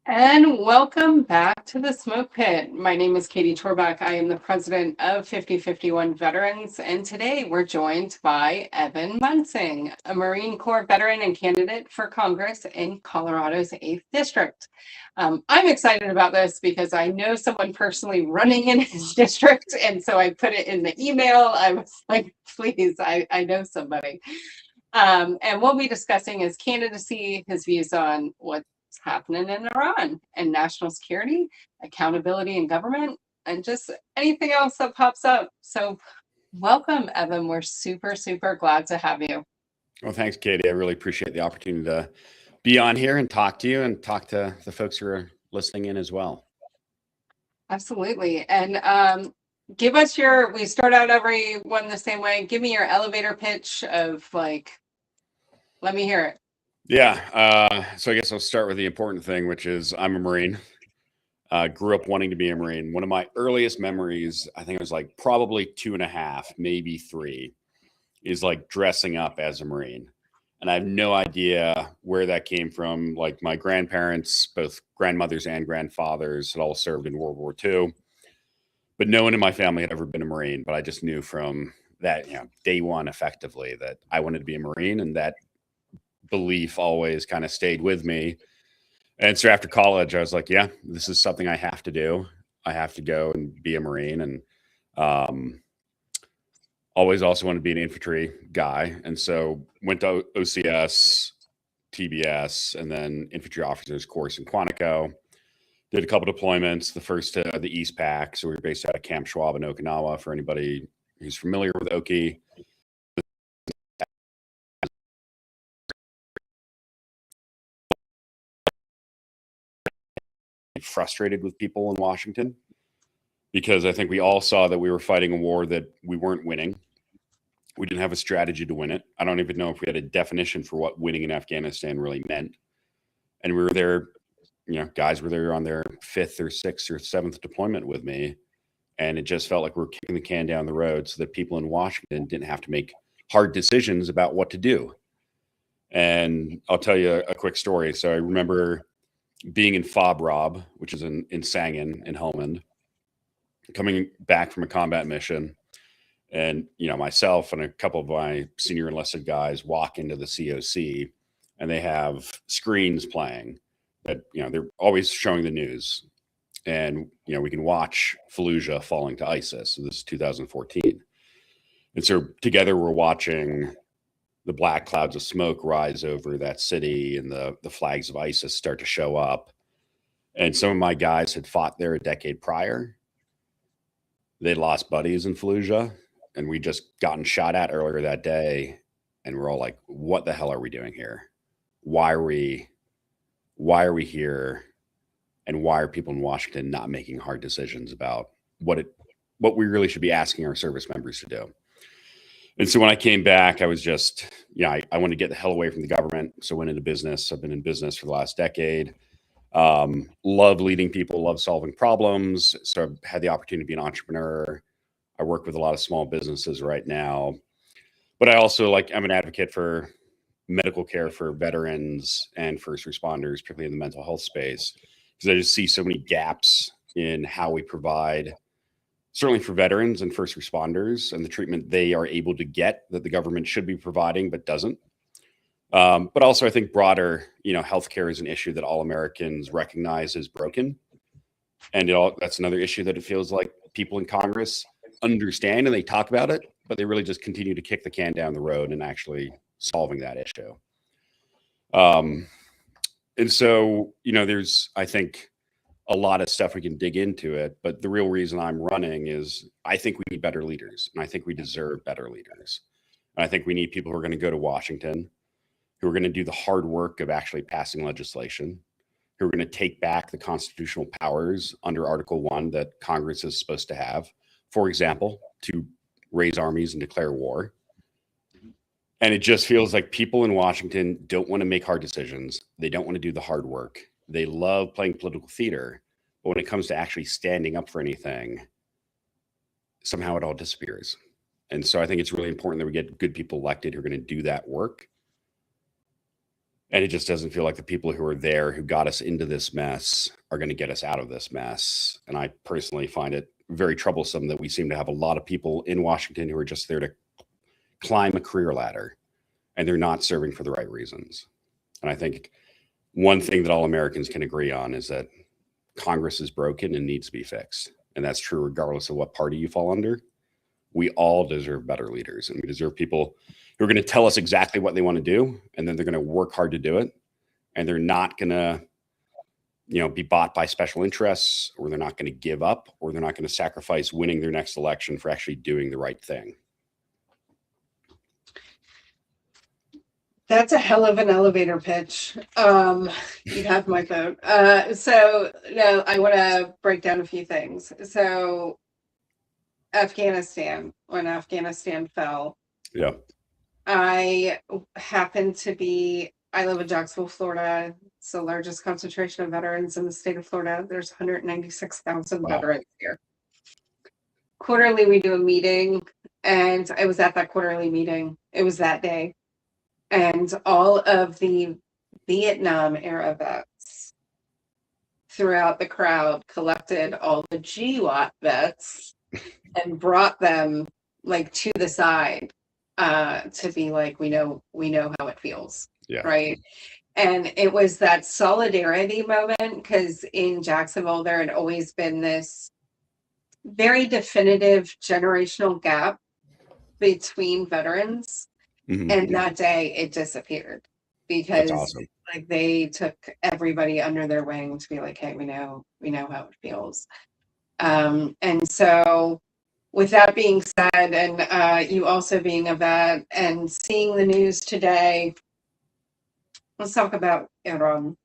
And welcome back to the Smoke Pit. My name is Katie Torbeck. I am the president of 5051 Veterans, and today we're joined by Evan Munsing, a Marine Corps veteran and candidate for Congress in Colorado's 8th District. I'm excited about this because I know someone personally running in his district, and so I put it in the email. I was like, please, I know somebody. And we'll be discussing his candidacy, his views on what's happening in Iran and national security, accountability in government, and just anything else that pops up. So welcome, Evan. We're super, super glad to have you. Well, thanks, Katie. I really appreciate the opportunity to be on here and talk to you and talk to the folks who are listening in as well. Absolutely. And give us we start out everyone the same way. Give me your elevator pitch of let me hear it. Yeah. So I guess I'll start with the important thing, which is I'm a Marine. Grew up wanting to be a Marine. One of my earliest memories, I think it was like probably 2.5, maybe 3, is like dressing up as a Marine. And I have no idea where that came from. Like my grandparents, both grandmothers and grandfathers, had all served in World War II. But no one in my family had ever been a Marine. But I just knew from that, day one, effectively, that I wanted to be a Marine, and that belief always kind of stayed with me. And so after college, I was like, yeah, this is something I have to do. I have to go and be a Marine. And always also wanted to be an infantry guy. And so went to OCS, TBS, and then infantry officers course in Quantico. Did a couple deployments. The first to the East Pac. So we were based out of Camp Schwab in Okinawa, for anybody who's familiar with Oki. Frustrated with people in Washington, because I think we all saw that we were fighting a war that we weren't winning. We didn't have a strategy to win it. I don't even know if we had a definition for what winning in Afghanistan really meant. And we were there, guys were there on their 5th or 6th or 7th deployment with me. And it just felt like we were kicking the can down the road so that people in Washington didn't have to make hard decisions about what to do. And I'll tell you a quick story. So I remember being in Fob Rob, which is in Sangin in Helmand, coming back from a combat mission. And, myself and a couple of my senior enlisted guys walk into the COC, and they have screens playing that, they're always showing the news. And, we can watch Fallujah falling to ISIS. So this is 2014. And so together we're watching the black clouds of smoke rise over that city, and the flags of ISIS start to show up. And some of my guys had fought there a decade prior. They lost buddies in Fallujah, and we just gotten shot at earlier that day. And we're all like, what the hell are we doing here? Why are we here? And why are people in Washington not making hard decisions about what we really should be asking our service members to do? And so when I came back, I was just, I wanted to get the hell away from the government. So I went into business. I've been in business for the last decade. Love leading people, love solving problems. So I've had the opportunity to be an entrepreneur. I work with a lot of small businesses right now. But I also I'm an advocate for medical care for veterans and first responders, particularly in the mental health space, because I just see so many gaps in how we provide, certainly for veterans and first responders, and the treatment they are able to get that the government should be providing but doesn't. But also I think broader, healthcare is an issue that all Americans recognize is broken. And that's another issue that it feels like people in Congress understand and they talk about it, but they really just continue to kick the can down the road and actually solving that issue. And so, there's, I think, a lot of stuff we can dig into it, but the real reason I'm running is I think we need better leaders, and I think we deserve better leaders. And I think we need people who are going to go to Washington, who are going to do the hard work of actually passing legislation, who are going to take back the constitutional powers under Article 1 that Congress is supposed to have, for example, to raise armies and declare war. And it just feels like people in Washington don't want to make hard decisions. They don't want to do the hard work. They love playing political theater, but when it comes to actually standing up for anything, somehow it all disappears. And so I think it's really important that we get good people elected who are going to do that work. And it just doesn't feel like the people who are there who got us into this mess are going to get us out of this mess. And I personally find it very troublesome that we seem to have a lot of people in Washington who are just there to climb a career ladder, and they're not serving for the right reasons. And I think one thing that all Americans can agree on is that Congress is broken and needs to be fixed. And that's true regardless of what party you fall under. We all deserve better leaders, and we deserve people who are going to tell us exactly what they want to do, and then they're going to work hard to do it. And they're not going to, be bought by special interests, or they're not going to give up, or they're not going to sacrifice winning their next election for actually doing the right thing. That's a hell of an elevator pitch. You have my vote. So I want to break down a few things. So Afghanistan, when Afghanistan fell. Yeah. I live in Jacksonville, Florida. It's the largest concentration of veterans in the state of Florida. There's 196,000 veterans here. Quarterly, we do a meeting, and I was at that quarterly meeting. It was that day. And all of the Vietnam era vets throughout the crowd collected all the GWAT vets and brought them to the side to be like, we know how it feels. Yeah. Right. And it was that solidarity moment, because in Jacksonville, there had always been this very definitive generational gap between veterans. Mm-hmm. And that day it disappeared, because awesome. They took everybody under their wing to be like, hey, we know how it feels. And so with that being said, and you also being a vet and seeing the news today, let's talk about Iran.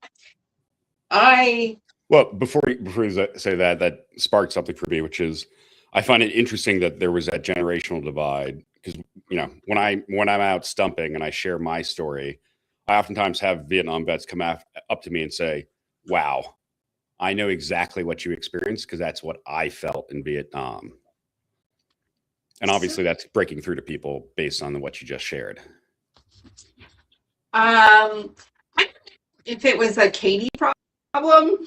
Well, before you say that sparked something for me, which is I find it interesting that there was that generational divide. Because when I'm out stumping and I share my story, I oftentimes have Vietnam vets come up to me and say, "Wow, I know exactly what you experienced, because that's what I felt in Vietnam." And obviously, that's breaking through to people based on what you just shared. If it was a Katie problem,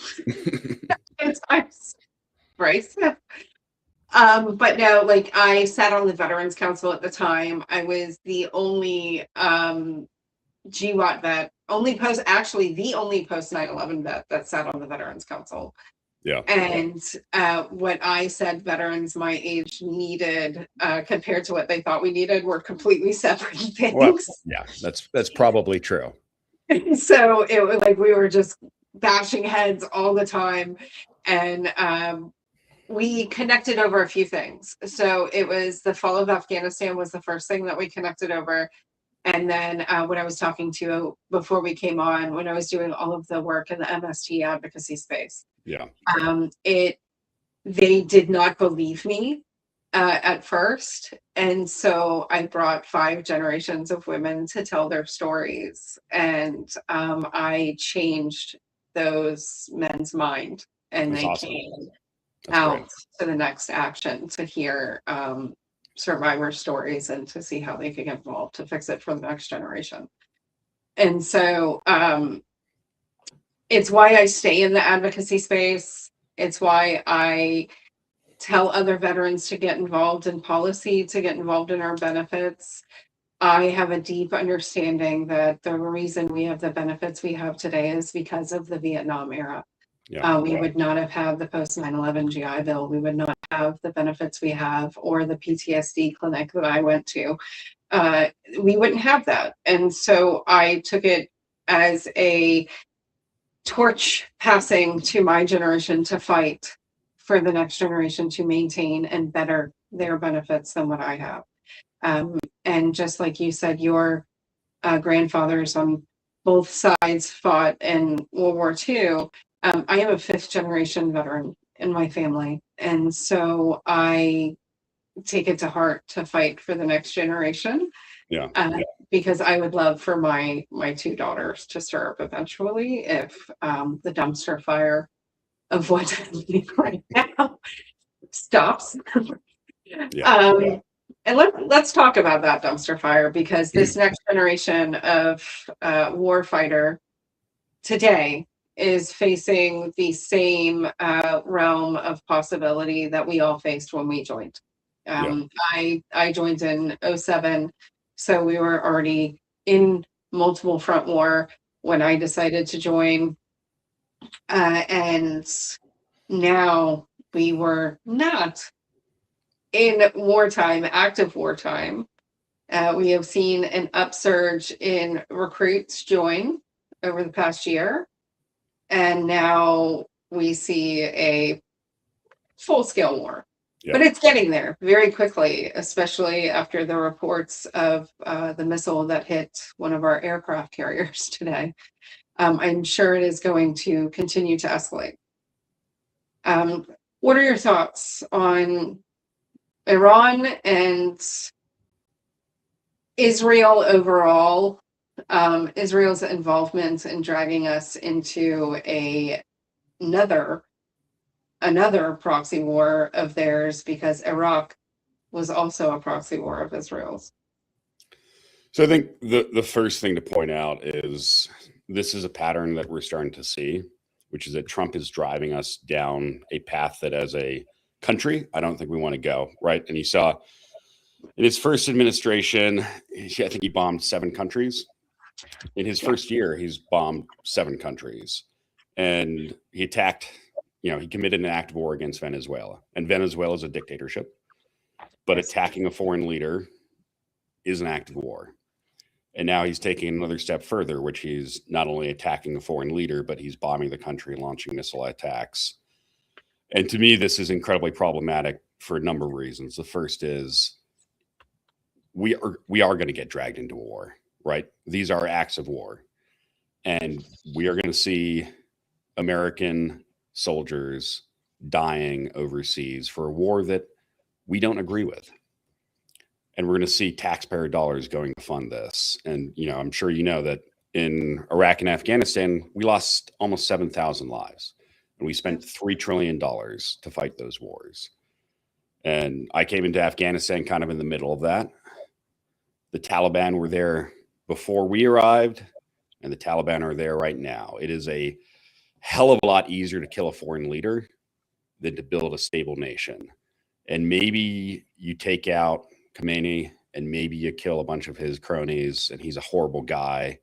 right? But no, I sat on the Veterans Council at the time. I was the only GWAT vet, the only post 9/11 vet that sat on the Veterans Council. Yeah. And what I said veterans my age needed compared to what they thought we needed were completely separate things. Well, yeah, that's probably true. So it was we were just bashing heads all the time. And we connected over a few things. So it was the fall of Afghanistan was the first thing that we connected over. And then when I was talking to before we came on, when I was doing all of the work in the MST advocacy space, yeah, they did not believe me at first. And so I brought 5 generations of women to tell their stories. And I changed those men's mind. And that's they awesome. came That's out great. to the next action to hear survivor stories and to see how they could get involved to fix it for the next generation. And so it's why I stay in the advocacy space. It's why I tell other veterans to get involved in policy, to get involved in our benefits. I have a deep understanding that the reason we have the benefits we have today is because of the Vietnam era. Yeah. We would not have had the post 9/11 GI Bill. We would not have the benefits we have, or the PTSD clinic that I went to. We wouldn't have that. And so I took it as a torch passing to my generation to fight for the next generation to maintain and better their benefits than what I have. And just like you said, your grandfathers on both sides fought in World War II. I am a 5th generation veteran in my family. And so I take it to heart to fight for the next generation. Yeah. Because I would love for my 2 daughters to serve eventually if the dumpster fire of what's happening right now stops. Yeah. And let's talk about that dumpster fire, because this next generation of warfighter today is facing the same realm of possibility that we all faced when we joined. I joined in 07, so we were already in multiple front war when I decided to join. And now we were not in wartime, active wartime. We have seen an upsurge in recruits join over the past year. And now we see a full-scale war. Yeah. But it's getting there very quickly, especially after the reports of the missile that hit one of our aircraft carriers today. I'm sure it is going to continue to escalate. What are your thoughts on Iran and Israel overall? Israel's involvement in dragging us into another proxy war of theirs, because Iraq was also a proxy war of Israel's. So I think the first thing to point out is this is a pattern that we're starting to see, which is that Trump is driving us down a path that as a country, I don't think we want to go, right? And you saw in his first administration, I think he bombed 7 countries. In his first year, he's bombed 7 countries. And he attacked, he committed an act of war against Venezuela. And Venezuela is a dictatorship. But attacking a foreign leader is an act of war. And now he's taking another step further, which he's not only attacking a foreign leader, but he's bombing the country and launching missile attacks. And to me, this is incredibly problematic for a number of reasons. The first is we are going to get dragged into war, right? These are acts of war. And we are going to see American soldiers dying overseas for a war that we don't agree with. And we're going to see taxpayer dollars going to fund this. And, I'm sure you know that in Iraq and Afghanistan, we lost almost 7,000 lives. And we spent $3 trillion to fight those wars. And I came into Afghanistan kind of in the middle of that. The Taliban were there before we arrived, and the Taliban are there right now. It is a hell of a lot easier to kill a foreign leader than to build a stable nation. And maybe you take out Khomeini and maybe you kill a bunch of his cronies and he's a horrible guy.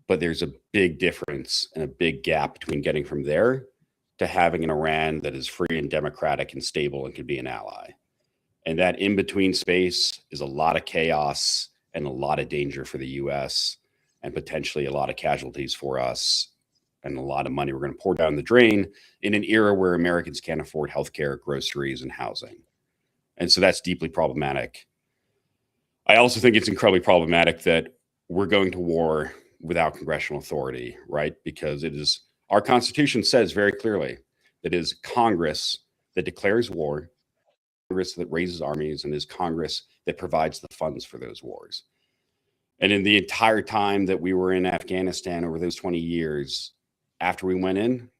But there's a big difference and a big gap between getting from there to having an Iran that is free and democratic and stable and can be an ally. And that in-between space is a lot of chaos and a lot of danger for the U.S. and potentially a lot of casualties for us and a lot of money we're going to pour down the drain in an era where Americans can't afford healthcare, groceries, and housing. And so that's deeply problematic. I also think it's incredibly problematic that we're going to war without congressional authority, right? Because it is, our Constitution says very clearly that it is Congress that declares war, Congress that raises armies, and it is Congress that provides the funds for those wars. And in the entire time that we were in Afghanistan over those 20 years, after we went in,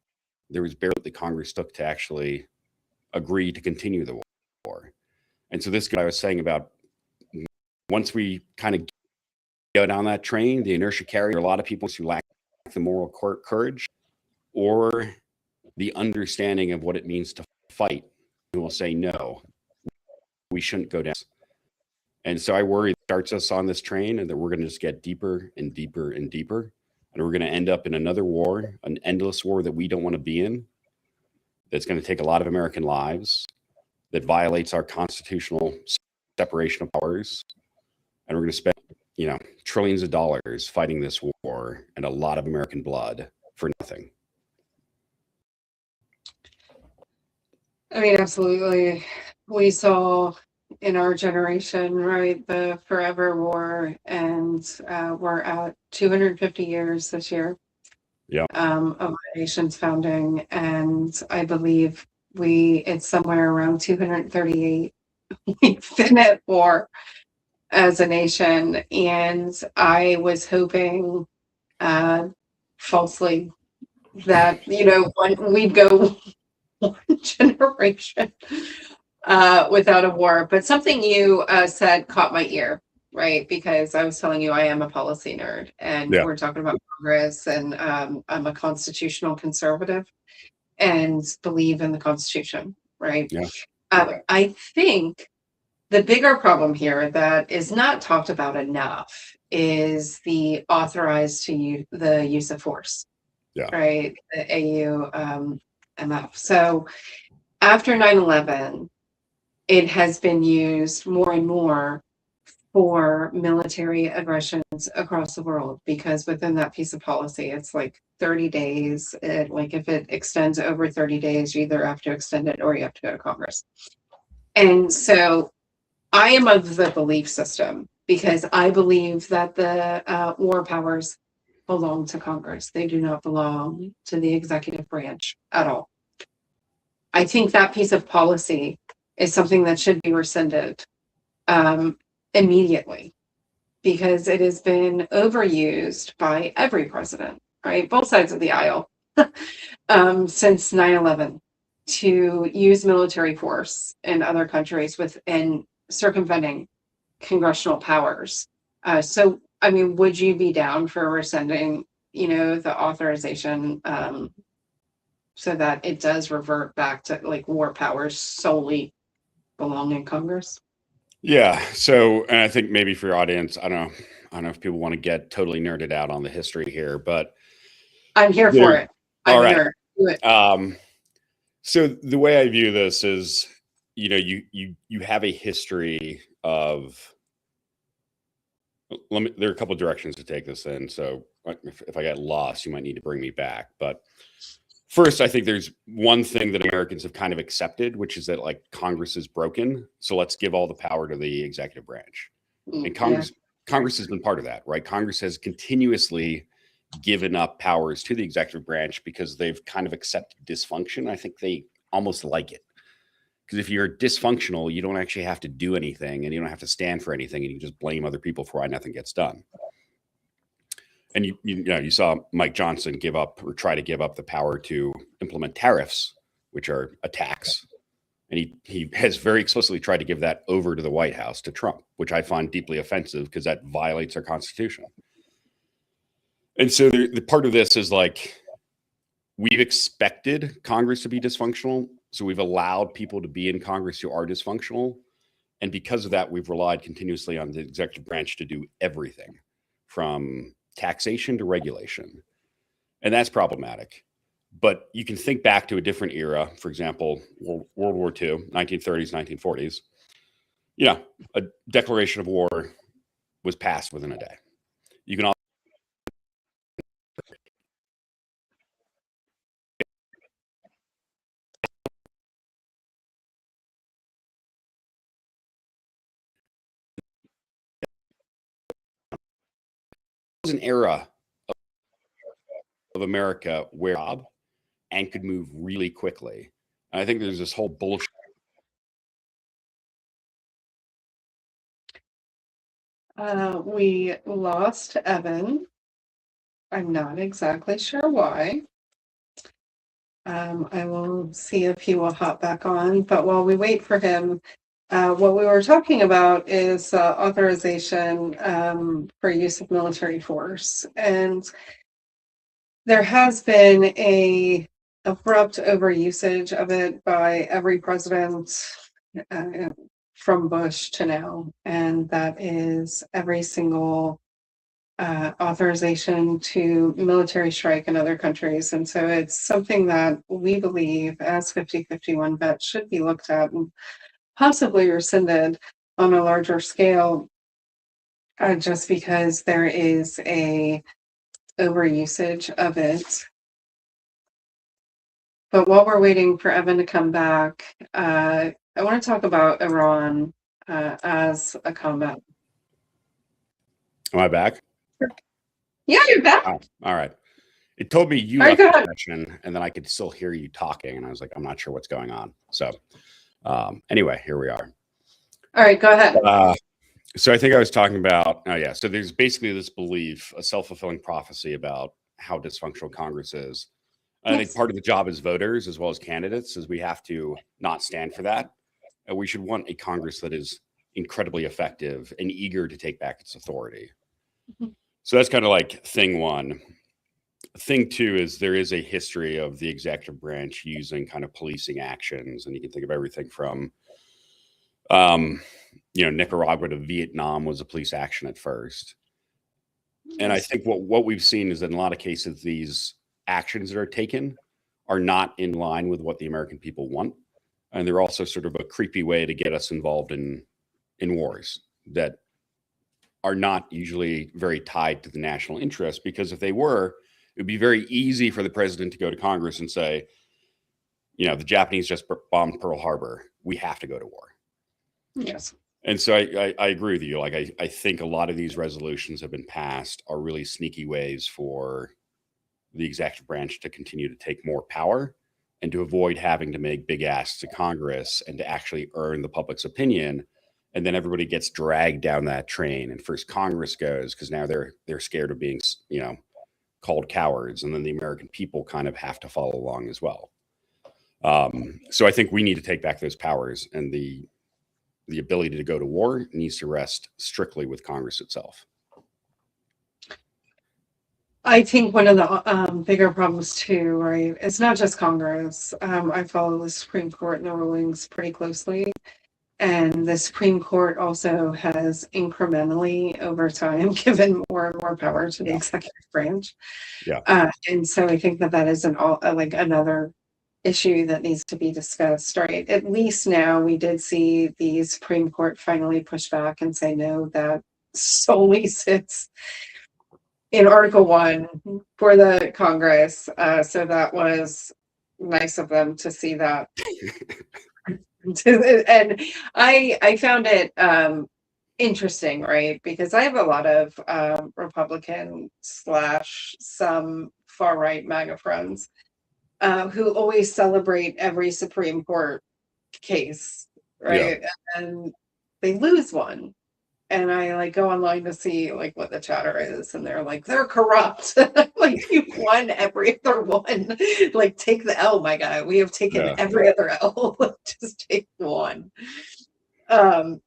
there was barely the Congress took to actually agree to continue the war. And so this guy was saying about once we kind of go down that train, the inertia carrier, a lot of people who lack the moral courage or the understanding of what it means to fight, who will say, no, we shouldn't go down. And so I worry it starts us on this train and that we're going to just get deeper and deeper and deeper. And we're going to end up in another war, an endless war that we don't want to be in, that's going to take a lot of American lives, that violates our constitutional separation of powers. And we're going to spend, trillions of dollars fighting this war and a lot of American blood for nothing. I mean, absolutely. We saw in our generation, right, the forever war, and we're at 250 years this year of our nation's founding. And I believe it's somewhere around 238 we've been at war as a nation. And I was hoping falsely that, we'd go one generation without a war. But something you said caught my ear, right? Because I was telling you I am a policy nerd, and Yeah. we're talking about Congress, and I'm a constitutional conservative and believe in the Constitution, right? Yeah. I think the bigger problem here that is not talked about enough is the authorized the use of force, Yeah. right? The AU MF. So after 9/11, it has been used more and more for military aggressions across the world because within that piece of policy, it's like 30 days. Like if it extends over 30 days, you either have to extend it or you have to go to Congress. And so I am of the belief system because I believe that the war powers belong to Congress. They do not belong to the executive branch at all. I think that piece of policy is something that should be rescinded immediately because it has been overused by every president, right? Both sides of the aisle since 9/11 to use military force in other countries within circumventing congressional powers. So, I mean, would you be down for rescinding, the authorization so that it does revert back to like war powers solely belong in Congress? Yeah. So, and I think maybe for your audience, I don't know if people want to get totally nerded out on the history here, but I'm here for it. All I'm right. here. Do it. So the way I view this is, you have a history of. There are a couple of directions to take this in. So if I get lost, you might need to bring me back. But first, I think there's one thing that Americans have kind of accepted, which is that like Congress is broken. So let's give all the power to the executive branch. And Congress has been part of that, right? Congress has continuously given up powers to the executive branch because they've kind of accepted dysfunction. I think they almost like it. Because if you're dysfunctional, you don't actually have to do anything and you don't have to stand for anything and you can just blame other people for why nothing gets done. And you saw Mike Johnson give up or try to give up the power to implement tariffs, which are a tax. And he has very explicitly tried to give that over to the White House, to Trump, which I find deeply offensive because that violates our Constitution. And so the part of this is like, we've expected Congress to be dysfunctional. So we've allowed people to be in Congress who are dysfunctional. And because of that, we've relied continuously on the executive branch to do everything from taxation to regulation. And that's problematic. But you can think back to a different era, for example, World War II, 1930s, 1940s. A declaration of war was passed within a day. You can also an era of America where and could move really quickly. And I think there's this whole bullshit. We lost Evan. I'm not exactly sure why. I will see if he will hop back on. But while we wait for him, what we were talking about is authorization for use of military force. And there has been a abrupt overusage of it by every president from Bush to now. And that is every single authorization to military strike in other countries. And so it's something that we believe as 5051 vets should be looked at and possibly rescinded on a larger scale, just because there is a overusage of it. But while we're waiting for Evan to come back, I want to talk about Iran as a combat. Am I back? Yeah, you're back. Oh, all right. It told me you left the session, and then I could still hear you talking, and I was like, I'm not sure what's going on. So anyway, here we are. All right, go ahead. So I think I was talking about, so there's basically this belief, a self-fulfilling prophecy about how dysfunctional Congress is. And I think part of the job as voters, as well as candidates, is we have to not stand for that. We should want a Congress that is incredibly effective and eager to take back its authority. So that's kind of like thing one. Thing two is there is a history of the executive branch using kind of policing actions, and you can think of everything from, Nicaragua to Vietnam was a police action at first. And I think what we've seen is that in a lot of cases, these actions that are taken are not in line with what the American people want. And they're also sort of a creepy way to get us involved in wars that are not usually very tied to the national interest, because if they were, it would be very easy for the president to go to Congress and say, the Japanese just bombed Pearl Harbor. We have to go to war. Yes. And so I agree with you. Like, I think a lot of these resolutions have been passed are really sneaky ways for the executive branch to continue to take more power and to avoid having to make big asks to Congress and to actually earn the public's opinion. And then everybody gets dragged down that train, and first Congress goes because now they're scared of being, called cowards. And then the American people kind of have to follow along as well. So I think we need to take back those powers, and the ability to go to war needs to rest strictly with Congress itself. I think one of the bigger problems too, right? It's not just Congress. I follow the Supreme Court and the rulings pretty closely. And the Supreme Court also has incrementally over time given more and more power to the executive branch. Yeah. And so I think that is another issue that needs to be discussed, right? At least now we did see the Supreme Court finally push back and say, no, that solely sits in Article 1 for the Congress. So that was nice of them to see that. And I found it interesting, right? Because I have a lot of Republican / some far right MAGA friends who always celebrate every Supreme Court case, right? Yeah. And they lose one. And I go online to see what the chatter is, and they're like, they're corrupt. Like, you've won every other one. Like, take the L, my guy. We have taken every other L. Just take one.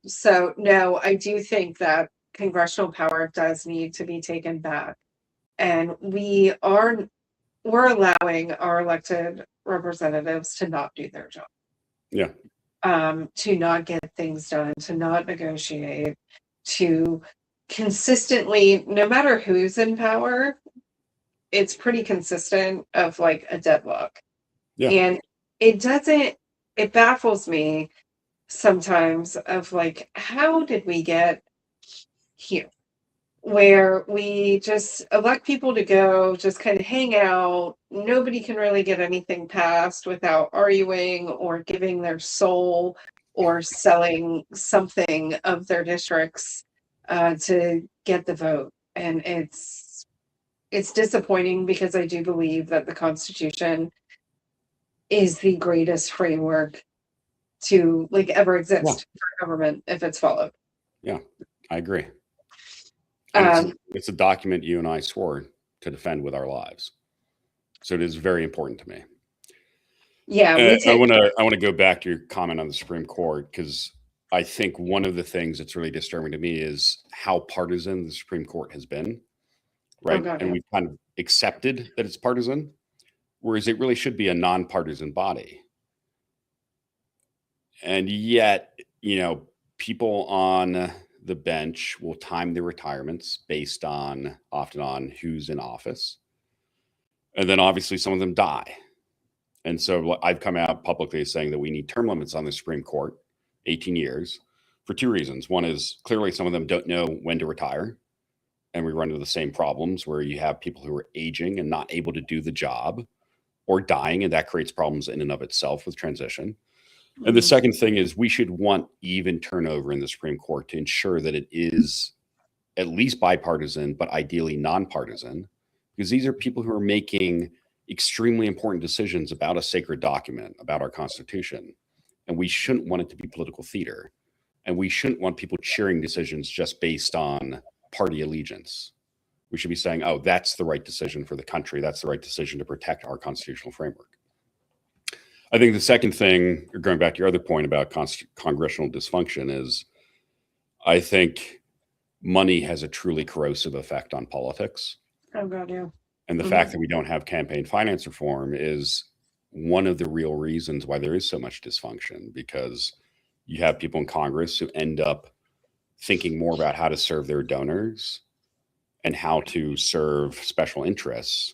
So no, I do think that congressional power does need to be taken back. And we're allowing our elected representatives to not do their job. Yeah. To not get things done, to not negotiate, to consistently, no matter who's in power, it's pretty consistent of a deadlock. Yeah. And it baffles me sometimes of how did we get here where we just elect people to go, just kind of hang out. Nobody can really get anything passed without arguing or giving their soul or selling something of their districts to get the vote. And it's disappointing, because I do believe that the Constitution is the greatest framework to ever exist for government if it's followed. Yeah, I agree. It's a document you and I swore to defend with our lives. So it is very important to me. Yeah, I want to go back to your comment on the Supreme Court, because I think one of the things that's really disturbing to me is how partisan the Supreme Court has been, right? And we've kind of accepted that it's partisan, whereas it really should be a nonpartisan body. And yet, people on the bench will time their retirements based often on who's in office. And then obviously some of them die. And so I've come out publicly saying that we need term limits on the Supreme Court, 18 years, for two reasons. One is clearly some of them don't know when to retire. And we run into the same problems where you have people who are aging and not able to do the job or dying. And that creates problems in and of itself with transition. And the second thing is we should want even turnover in the Supreme Court to ensure that it is at least bipartisan, but ideally nonpartisan, because these are people who are making extremely important decisions about a sacred document, about our Constitution. And we shouldn't want it to be political theater. And we shouldn't want people cheering decisions just based on party allegiance. We should be saying, oh, that's the right decision for the country. That's the right decision to protect our constitutional framework. I think the second thing, going back to your other point about congressional dysfunction, is I think money has a truly corrosive effect on politics. Oh, God, yeah. And the fact that we don't have campaign finance reform is one of the real reasons why there is so much dysfunction, because you have people in Congress who end up thinking more about how to serve their donors and how to serve special interests.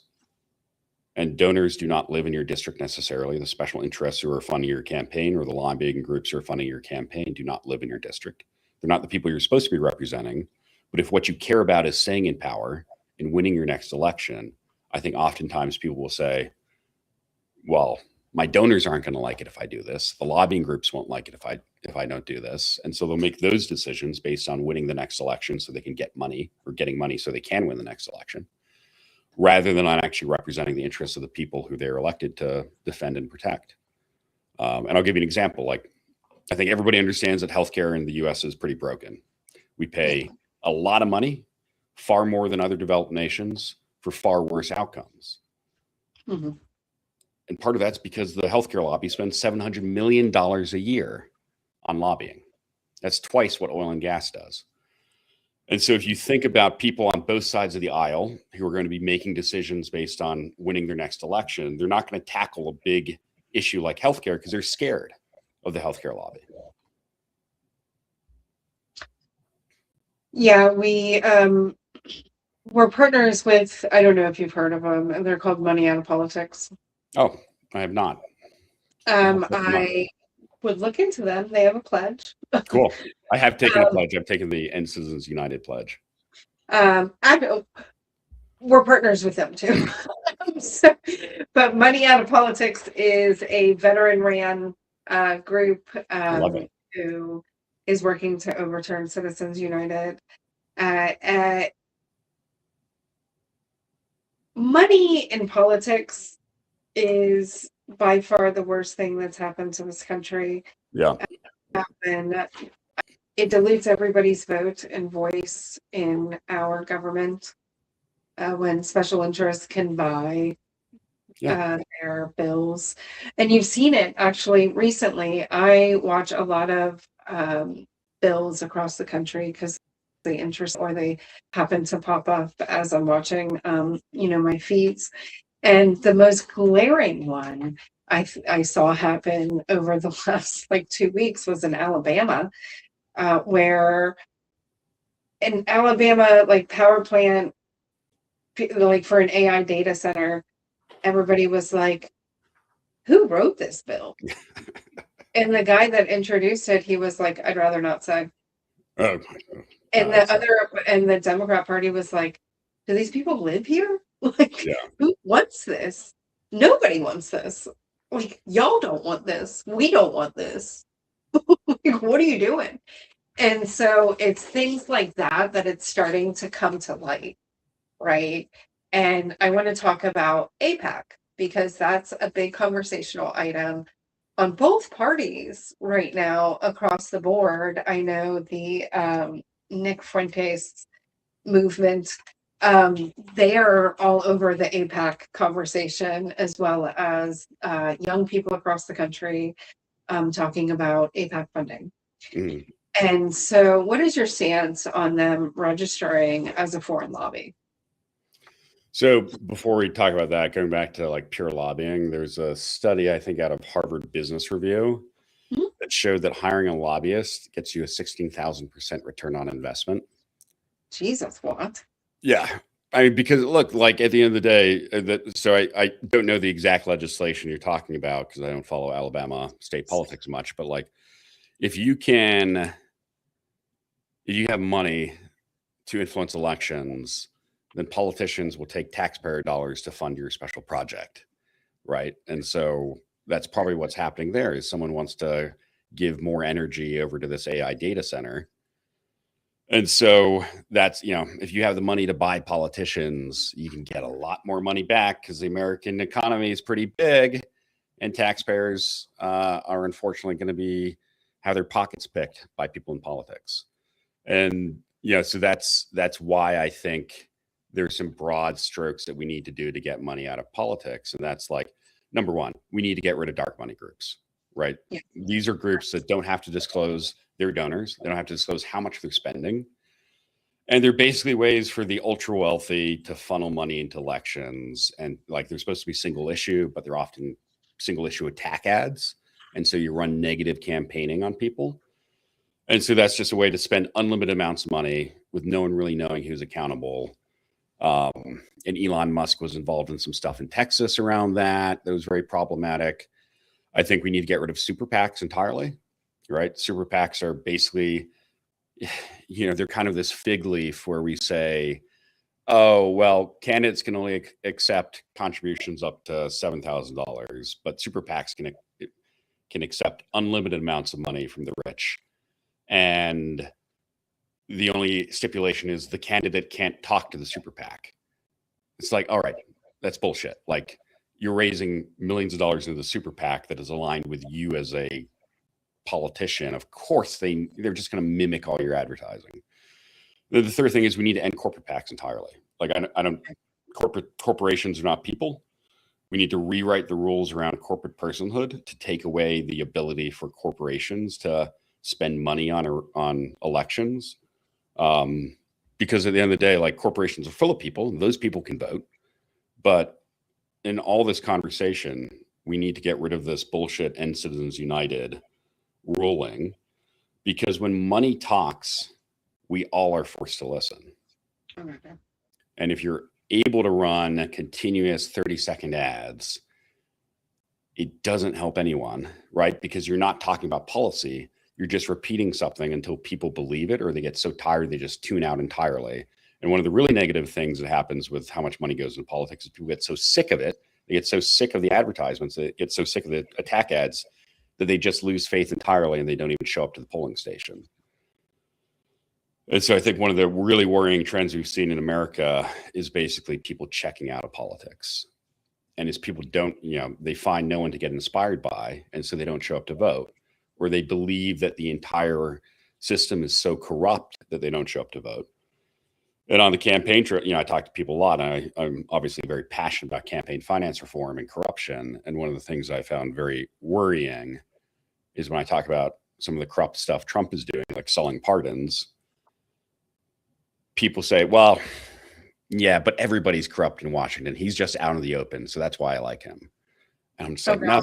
And donors do not live in your district necessarily. The special interests who are funding your campaign or the lobbying groups who are funding your campaign do not live in your district. They're not the people you're supposed to be representing. But if what you care about is staying in power and winning your next election, I think oftentimes people will say, well, my donors aren't going to like it if I do this. The lobbying groups won't like it if I don't do this. And so they'll make those decisions based on winning the next election so they can get money, or getting money so they can win the next election, rather than on actually representing the interests of the people who they're elected to defend and protect. And I'll give you an example. Like, I think everybody understands that healthcare in the US is pretty broken. We pay a lot of money, far more than other developed nations, for far worse outcomes. Mm-hmm. And part of that's because the healthcare lobby spends $700 million a year on lobbying. That's twice what oil and gas does. And so if you think about people on both sides of the aisle who are going to be making decisions based on winning their next election, they're not going to tackle a big issue like healthcare because they're scared of the healthcare lobby. Yeah, we're partners with, I don't know if you've heard of them, and they're called Money Out of Politics. Oh, I have not. I would look into them. They have a pledge. Cool. I have taken a pledge. I've taken the End Citizens United pledge. We're partners with them too. But Money Out of Politics is a veteran-ran group who is working to overturn Citizens United. Money in politics is by far the worst thing that's happened to this country. Yeah. And it dilutes everybody's vote and voice in our government when special interests can buy their bills. And you've seen it actually recently. I watch a lot of bills across the country because the interest, or they happen to pop up as I'm watching my feeds. And the most glaring one I saw happen over the last 2 weeks was in Alabama, where an Alabama power plant, for an AI data center, everybody was like, who wrote this bill? And the guy that introduced it, he was like, I'd rather not say. Oh, and the Democrat Party was like, do these people live here? Who wants this? Nobody wants this. Y'all don't want this. We don't want this. What are you doing? And so it's things like that it's starting to come to light, right? And I want to talk about AIPAC because that's a big conversational item on both parties right now across the board. I know the Nick Fuentes movement, they are all over the AIPAC conversation, as well as young people across the country talking about AIPAC funding. Mm. And so what is your stance on them registering as a foreign lobby? So before we talk about that, going back to pure lobbying, there's a study, I think, out of Harvard Business Review that showed that hiring a lobbyist gets you a 16,000% return on investment. Jesus, what? Yeah. I mean, because look, at the end of the day, I don't know the exact legislation you're talking about because I don't follow Alabama state politics much, but if you have money to influence elections, then politicians will take taxpayer dollars to fund your special project, right? And so that's probably what's happening there is someone wants to give more energy over to this AI data center. And so that's, if you have the money to buy politicians, you can get a lot more money back because the American economy is pretty big and taxpayers are unfortunately going to have their pockets picked by people in politics. And, so that's why I think there's some broad strokes that we need to do to get money out of politics. And that's number one, we need to get rid of dark money groups, right? Yeah. These are groups that don't have to disclose their donors. They don't have to disclose how much they're spending. And they're basically ways for the ultra wealthy to funnel money into elections. And like they're supposed to be single issue, but they're often single issue attack ads. And so you run negative campaigning on people. And so that's just a way to spend unlimited amounts of money with no one really knowing who's accountable. And Elon Musk was involved in some stuff in Texas around that. That was very problematic. I think we need to get rid of super PACs entirely, right? Super PACs are basically, they're kind of this fig leaf where we say, oh, well, candidates can only accept contributions up to $7,000, but super PACs can accept unlimited amounts of money from the rich. And the only stipulation is the candidate can't talk to the super PAC. It's like, all right, that's bullshit. Like you're raising millions of dollars into the super PAC that is aligned with you as a politician. Of course, they're just going to mimic all your advertising. The third thing is we need to end corporate PACs entirely. Like corporations are not people. We need to rewrite the rules around corporate personhood to take away the ability for corporations to spend money on elections. Because at the end of the day, like corporations are full of people, and those people can vote. But in all this conversation, we need to get rid of this bullshit End Citizens United ruling, because when money talks, we all are forced to listen. Okay. And if you're able to run continuous 30-second ads, it doesn't help anyone, right? Because you're not talking about policy. You're just repeating something until people believe it, or they get so tired they just tune out entirely. And one of the really negative things that happens with how much money goes into politics is people get so sick of it. They get so sick of the advertisements. They get so sick of the attack ads that they just lose faith entirely, and they don't even show up to the polling station. And so I think one of the really worrying trends we've seen in America is basically people checking out of politics. And as people don't, they find no one to get inspired by, and so they don't show up to vote. Or they believe that the entire system is so corrupt that they don't show up to vote. And on the campaign trail, I talk to people a lot. And I'm obviously very passionate about campaign finance reform and corruption. And one of the things I found very worrying is when I talk about some of the corrupt stuff Trump is doing, like selling pardons, people say, well, yeah, but everybody's corrupt in Washington. He's just out in the open. So that's why I like him. And I'm just like, no.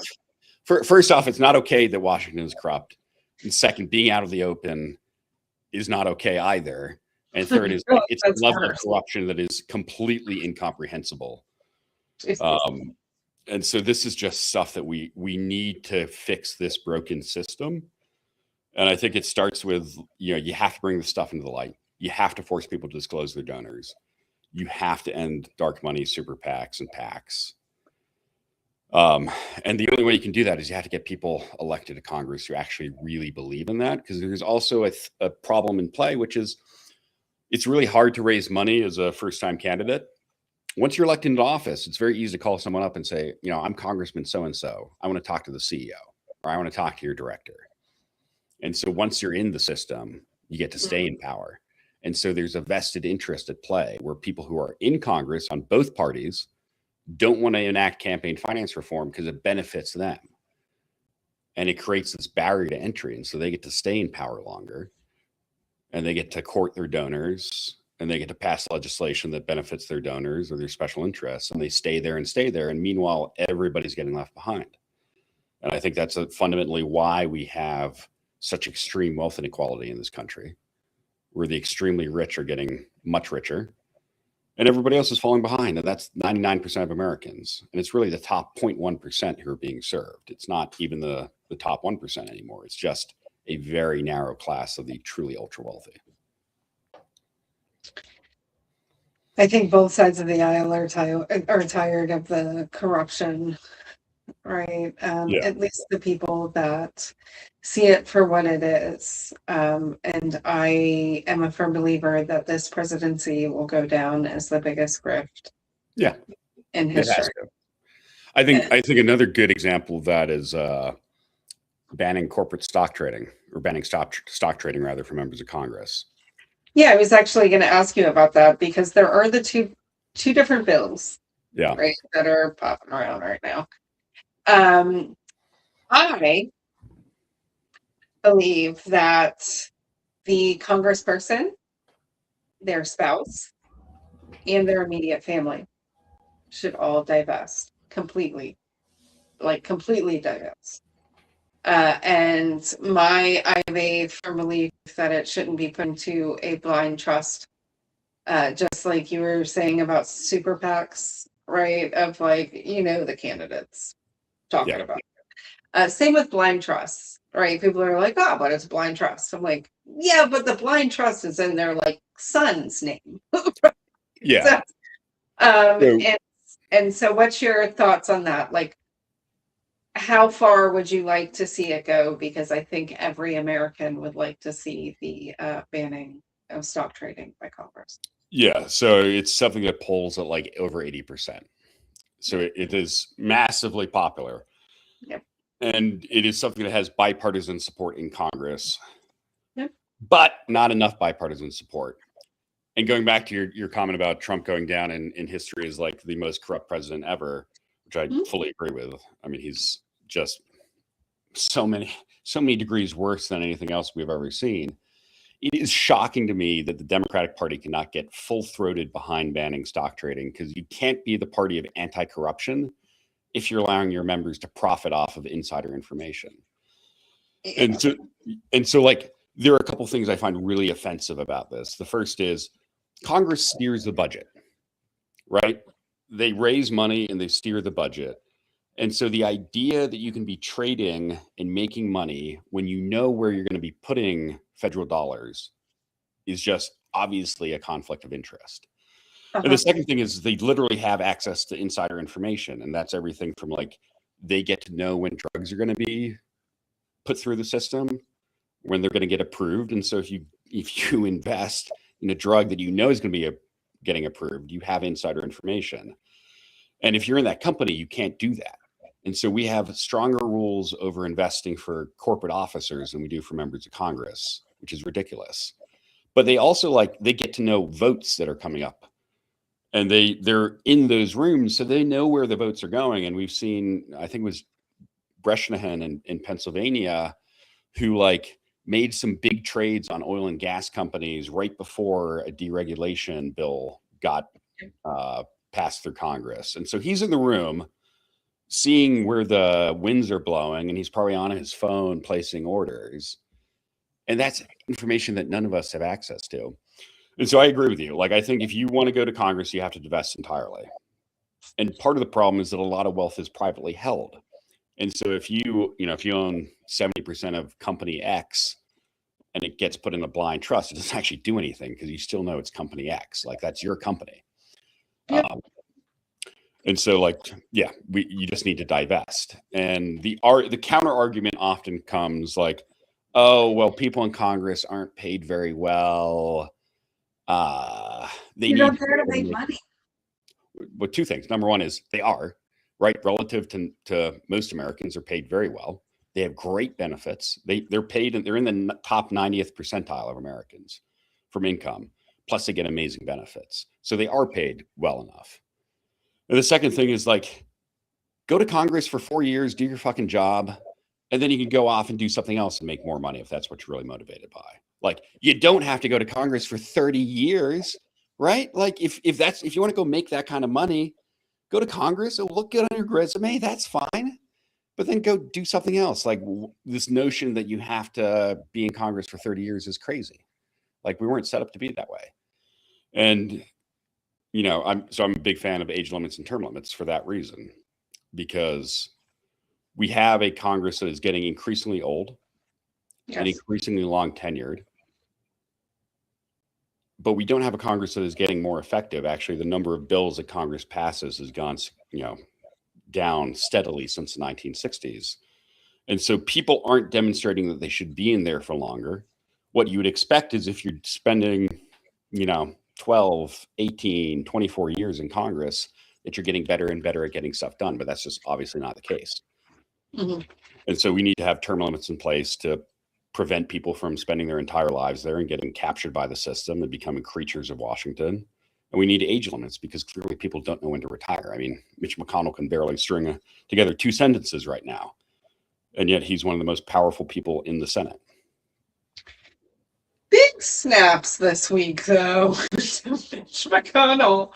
First off, it's not okay that Washington is corrupt. And second, being out of the open is not okay either. And third is it's a level of corruption that is completely incomprehensible. And so this is just stuff that we need to fix this broken system. And I think it starts with, you have to bring the stuff into the light. You have to force people to disclose their donors. You have to end dark money, super PACs and PACs. And the only way you can do that is you have to get people elected to Congress who actually really believe in that. Because there's also a problem in play, which is it's really hard to raise money as a first-time candidate. Once you're elected into office, it's very easy to call someone up and say, I'm Congressman so-and-so. I want to talk to the CEO, or I want to talk to your director. And so once you're in the system, you get to stay in power. And so there's a vested interest at play where people who are in Congress on both parties don't want to enact campaign finance reform because it benefits them. And it creates this barrier to entry. And so they get to stay in power longer, and they get to court their donors, and they get to pass legislation that benefits their donors or their special interests. And they stay there. And meanwhile, everybody's getting left behind. And I think that's fundamentally why we have such extreme wealth inequality in this country, where the extremely rich are getting much richer and everybody else is falling behind. And that's 99% of Americans. And it's really the top 0.1% who are being served. It's not even the top 1% anymore. It's just a very narrow class of the truly ultra wealthy. I think both sides of the aisle are tired of the corruption, right? At least the people that see it for what it is. And I am a firm believer that this presidency will go down as the biggest grift. In history. I think another good example of that is banning corporate stock trading, or banning stock trading rather, for members of Congress. Yeah, I was actually going to ask you about that, because there are the two different bills, right, that are popping around right now. I believe that the congressperson, their spouse, and their immediate family should all divest completely, like completely divest. And I have a firm belief that it shouldn't be put into a blind trust, just like you were saying about super PACs, right? Of like, the candidates talking Yeah. about. Same with blind trusts, right? People are like, oh, but it's blind trust. I'm like, yeah, but the blind trust is in their like son's name. Yeah. So, So, and so what's your thoughts on that? Like, how far would you like to see it go? Because I think every American would like to see the banning of stock trading by Congress. yeah. So it's something that polls at like over 80%. So it is massively popular. Yep. And it is something that has bipartisan support in Congress, Yep. but not enough bipartisan support. And going back to your comment about Trump going down in history as like the most corrupt president ever, which I fully agree with. I mean, he's just so many degrees worse than anything else we've ever seen. It is shocking to me that the Democratic Party cannot get full-throated behind banning stock trading, because you can't be the party of anti-corruption if you're allowing your members to profit off of insider information. Yeah. And so like, there are a couple things I find really offensive about this. The first is Congress steers the budget, right? They raise money and they steer the budget. And so the idea that you can be trading and making money when you know where you're going to be putting federal dollars is just obviously a conflict of interest. And the second thing is they literally have access to insider information. And that's everything from like, they get to know when drugs are going to be put through the system, when they're going to get approved. And so if you invest in a drug that you know is going to be getting approved, you have insider information. And if you're in that company, you can't do that. And so we have stronger rules over investing for corporate officers than we do for members of Congress, which is ridiculous. But they also they get to know votes that are coming up. And they're in those rooms, so they know where the votes are going. And we've seen, I think it was Bresnahan in Pennsylvania, who made some big trades on oil and gas companies right before a deregulation bill got passed through Congress. And so he's in the room seeing where the winds are blowing, and he's probably on his phone placing orders. And that's information that none of us have access to. And so I agree with you. I think if you want to go to Congress, you have to divest entirely. And part of the problem is that a lot of wealth is privately held. And so if you own 70% of company X and it gets put in a blind trust, it doesn't actually do anything because you still know it's company X. That's your company. Yep. And so you just need to divest. And the counter argument often comes oh, well, people in Congress aren't paid very well. They need to make money. Well, two things. Number one is they are, right? Relative to most Americans, are paid very well. They have great benefits. They're paid, and they're in the top 90th percentile of Americans from income. Plus, they get amazing benefits. So they are paid well enough. And the second thing is go to Congress for 4 years, do your fucking job, and then you can go off and do something else and make more money if that's what you're really motivated by. You don't have to go to Congress for 30 years, right? If you want to go make that kind of money, go to Congress. It'll look good on your resume. That's fine. But then go do something else. This notion that you have to be in Congress for 30 years is crazy. We weren't set up to be that way. And, I'm a big fan of age limits and term limits for that reason, because we have a Congress that is getting increasingly old. Yes. And increasingly long tenured. But we don't have a Congress that is getting more effective. Actually, the number of bills that Congress passes has gone, down steadily since the 1960s. And so people aren't demonstrating that they should be in there for longer. What you would expect is if you're spending, 12, 18, 24 years in Congress, that you're getting better and better at getting stuff done. But that's just obviously not the case. Mm-hmm. And so we need to have term limits in place to prevent people from spending their entire lives there and getting captured by the system and becoming creatures of Washington. And we need age limits because clearly people don't know when to retire. I mean, Mitch McConnell can barely string together 2 sentences right now. And yet he's one of the most powerful people in the Senate. Big snaps this week, though, to Mitch McConnell,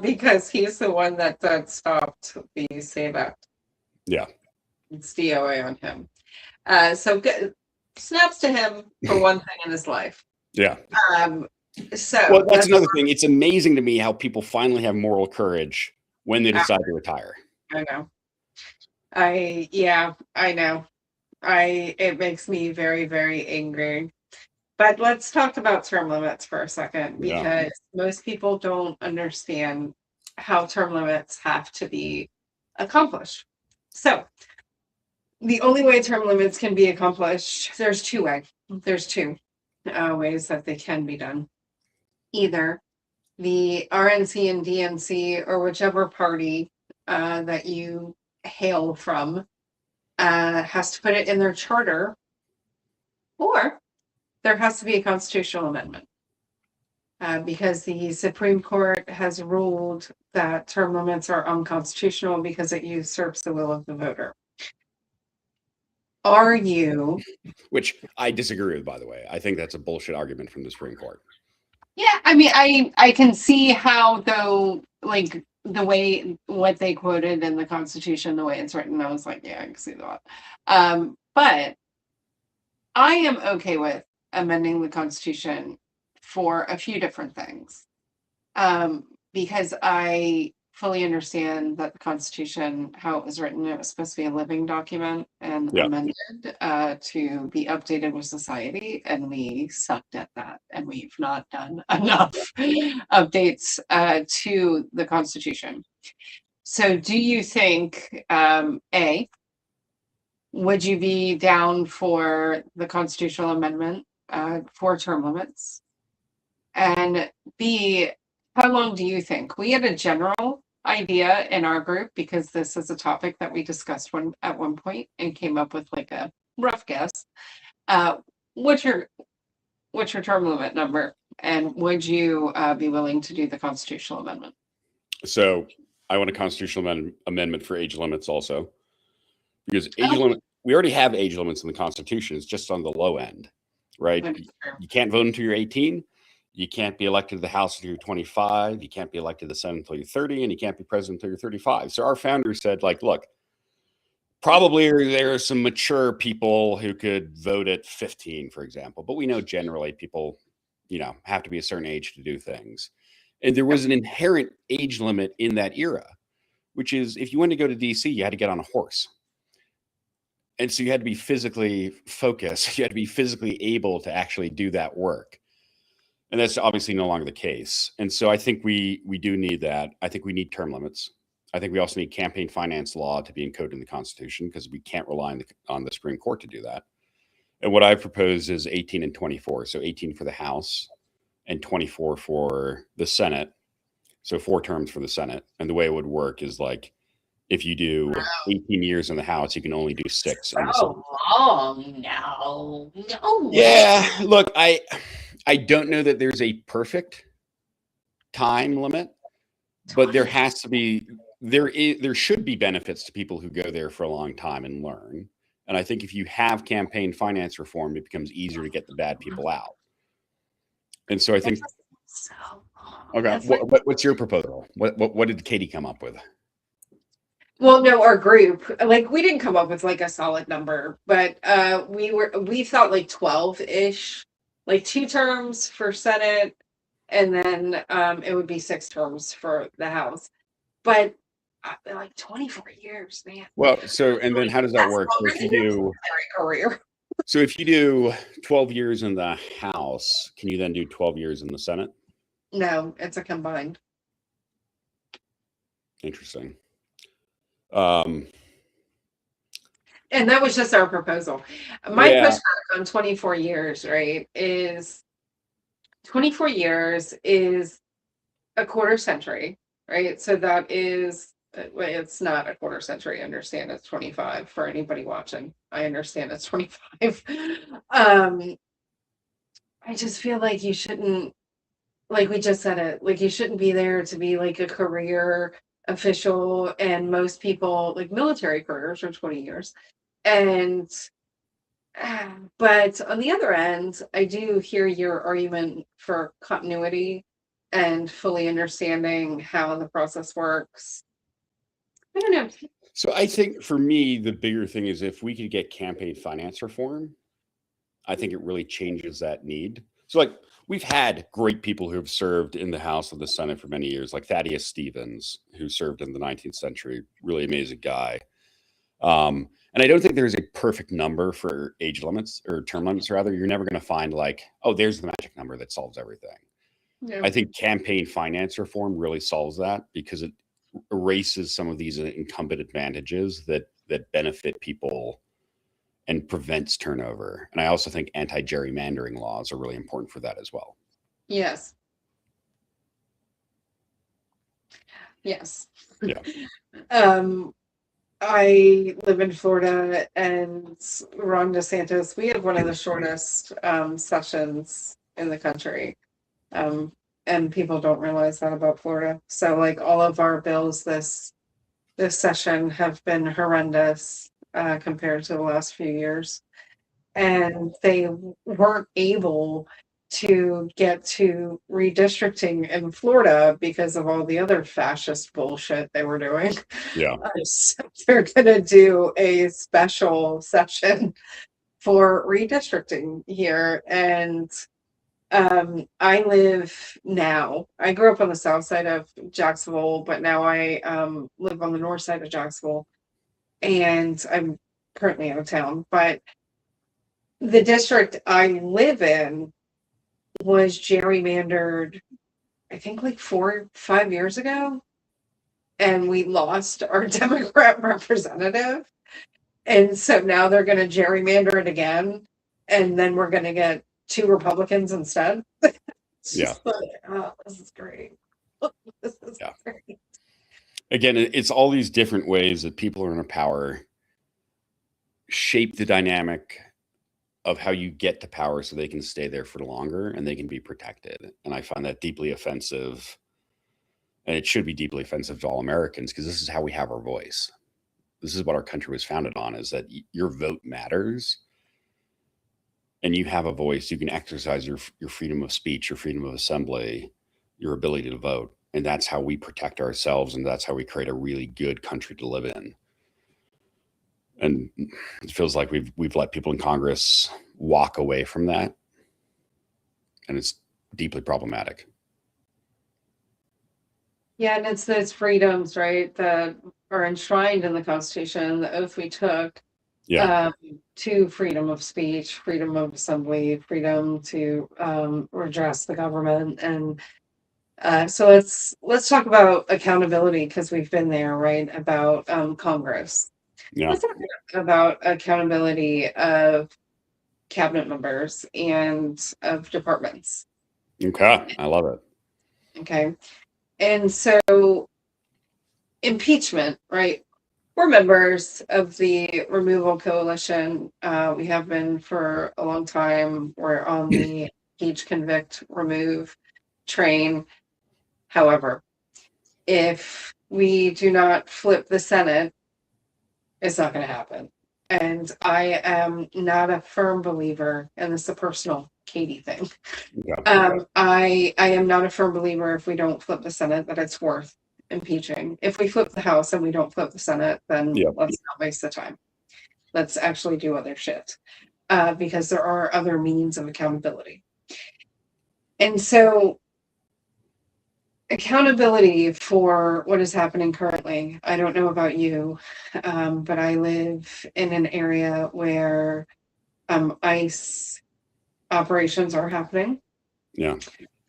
because he's the one that stopped the SAVE Act. Yeah. It's DOA on him. So good snaps to him for one thing in his life. Yeah. So well, that's another thing. It's amazing to me how people finally have moral courage when they decide to retire. I know. I know. It makes me very, very angry. But let's talk about term limits for a second, because most people don't understand how term limits have to be accomplished. So the only way term limits can be accomplished, there's two ways that they can be done. Either the RNC and DNC, or whichever party that you hail from, has to put it in their charter, or there has to be a constitutional amendment. Because the Supreme Court has ruled that term limits are unconstitutional because it usurps the will of the voter. Are you? Which I disagree with, by the way. I think that's a bullshit argument from the Supreme Court. Yeah, I mean, I can see how, though, like the way what they quoted in the Constitution, the way it's written, I was like, yeah, I can see that. But I am okay with amending the Constitution for a few different things, because I fully understand that the Constitution, how it was written, it was supposed to be a living document and amended to be updated with society, and we sucked at that, and we've not done enough updates to the Constitution. So do you think, A, would you be down for the constitutional amendment for term limits? And B, how long do you think? We had a general idea in our group, because this is a topic that we discussed at one point and came up with like a rough guess. What's your term limit number? And would you be willing to do the constitutional amendment? So I want a constitutional amendment for age limits also. Because limit, we already have age limits in the Constitution. It's just on the low end, right? You can't vote until you're 18. You can't be elected to the House until you're 25. You can't be elected to the Senate until you're 30, and you can't be president until you're 35. So our founders said, like, look, probably there are some mature people who could vote at 15, for example. But we know generally people, have to be a certain age to do things. And there was an inherent age limit in that era, which is if you wanted to go to DC, you had to get on a horse. And so you had to be physically focused. You had to be physically able to actually do that work. And that's obviously no longer the case. And so I think we do need that. I think we need term limits. I think we also need campaign finance law to be encoded in the Constitution, because we can't rely on the Supreme Court to do that. And what I propose is 18 and 24. So 18 for the House and 24 for the Senate. So 4 terms for the Senate. And the way it would work is like, if you do 18 years in the House, you can only do 6 in the Senate. Long now. No. Yeah, look, I don't know that there's a perfect time limit, but there has to be. There should be benefits to people who go there for a long time and learn. And I think if you have campaign finance reform, it becomes easier to get the bad people out. And so I think. Okay, what's your proposal? What did Katie come up with? Well, no, our group, like, we didn't come up with like a solid number, but we thought like 12-ish, like 2 terms for Senate, and then it would be 6 terms for the House. But like 24 years, man. Well, so and then how does that work? So if you do 12 years in the House, can you then do 12 years in the Senate? No, it's a combined. Interesting. And that was just our proposal. My pushback on 24 years, right, is 24 years is a quarter century, right? So that is, it's not a quarter century. I understand it's 25 for anybody watching. I understand it's 25. I just feel like you shouldn't like we just said it, like you shouldn't be there to be like a career official, and most people like military careers are 20 years. And but on the other end, I do hear your argument for continuity and fully understanding how the process works. I don't know. So I think for me, the bigger thing is if we could get campaign finance reform, I think it really changes that need. So, like, we've had great people who have served in the House and the Senate for many years, like Thaddeus Stevens, who served in the 19th century, really amazing guy. And I don't think there's a perfect number for age limits or term limits, rather. You're never going to find, like, oh, there's the magic number that solves everything. Yeah. I think campaign finance reform really solves that because it erases some of these incumbent advantages that benefit people and prevents turnover. And I also think anti-gerrymandering laws are really important for that as well. Yes. Yes. Yeah. I live in Florida, and Ron DeSantis, we have one of the shortest sessions in the country. And people don't realize that about Florida. So like all of our bills this session have been horrendous compared to the last few years. And they weren't able to get to redistricting in Florida because of all the other fascist bullshit they were doing. Yeah. So they're going to do a special session for redistricting here. And I grew up on the south side of Jacksonville, but now I live on the north side of Jacksonville, and I'm currently out of town. But the district I live in was gerrymandered, I think like 4 or 5 years ago, and we lost our Democrat representative. And so now they're going to gerrymander it again, and then we're going to get 2 Republicans instead. It's just like, oh, this is great. This is great. Again, it's all these different ways that people who are in power shape the dynamic of how you get to power so they can stay there for longer and they can be protected. And I find that deeply offensive. And it should be deeply offensive to all Americans because this is how we have our voice. This is what our country was founded on, is that your vote matters and you have a voice. You can exercise your freedom of speech, your freedom of assembly, your ability to vote. And that's how we protect ourselves. And that's how we create a really good country to live in. And it feels like we've let people in Congress walk away from that. And it's deeply problematic. Yeah, and it's those freedoms, right, that are enshrined in the Constitution, the oath we took to freedom of speech, freedom of assembly, freedom to redress the government. And so let's talk about accountability, because we've been there, right, about Congress. Yeah. Let's talk about accountability of cabinet members and of departments. Okay, I love it. Okay. And so impeachment, right? We're members of the removal coalition. We have been for a long time. We're on the impeach, convict, remove train. However, if we do not flip the Senate, it's not going to happen. And I am not a firm believer, and this is a personal Katie thing. I am not a firm believer, if we don't flip the Senate, that it's worth impeaching. If we flip the House and we don't flip the Senate, then let's not waste the time. Let's actually do other shit, because there are other means of accountability. And so accountability for what is happening currently. I don't know about you, but I live in an area where ICE operations are happening. Yeah.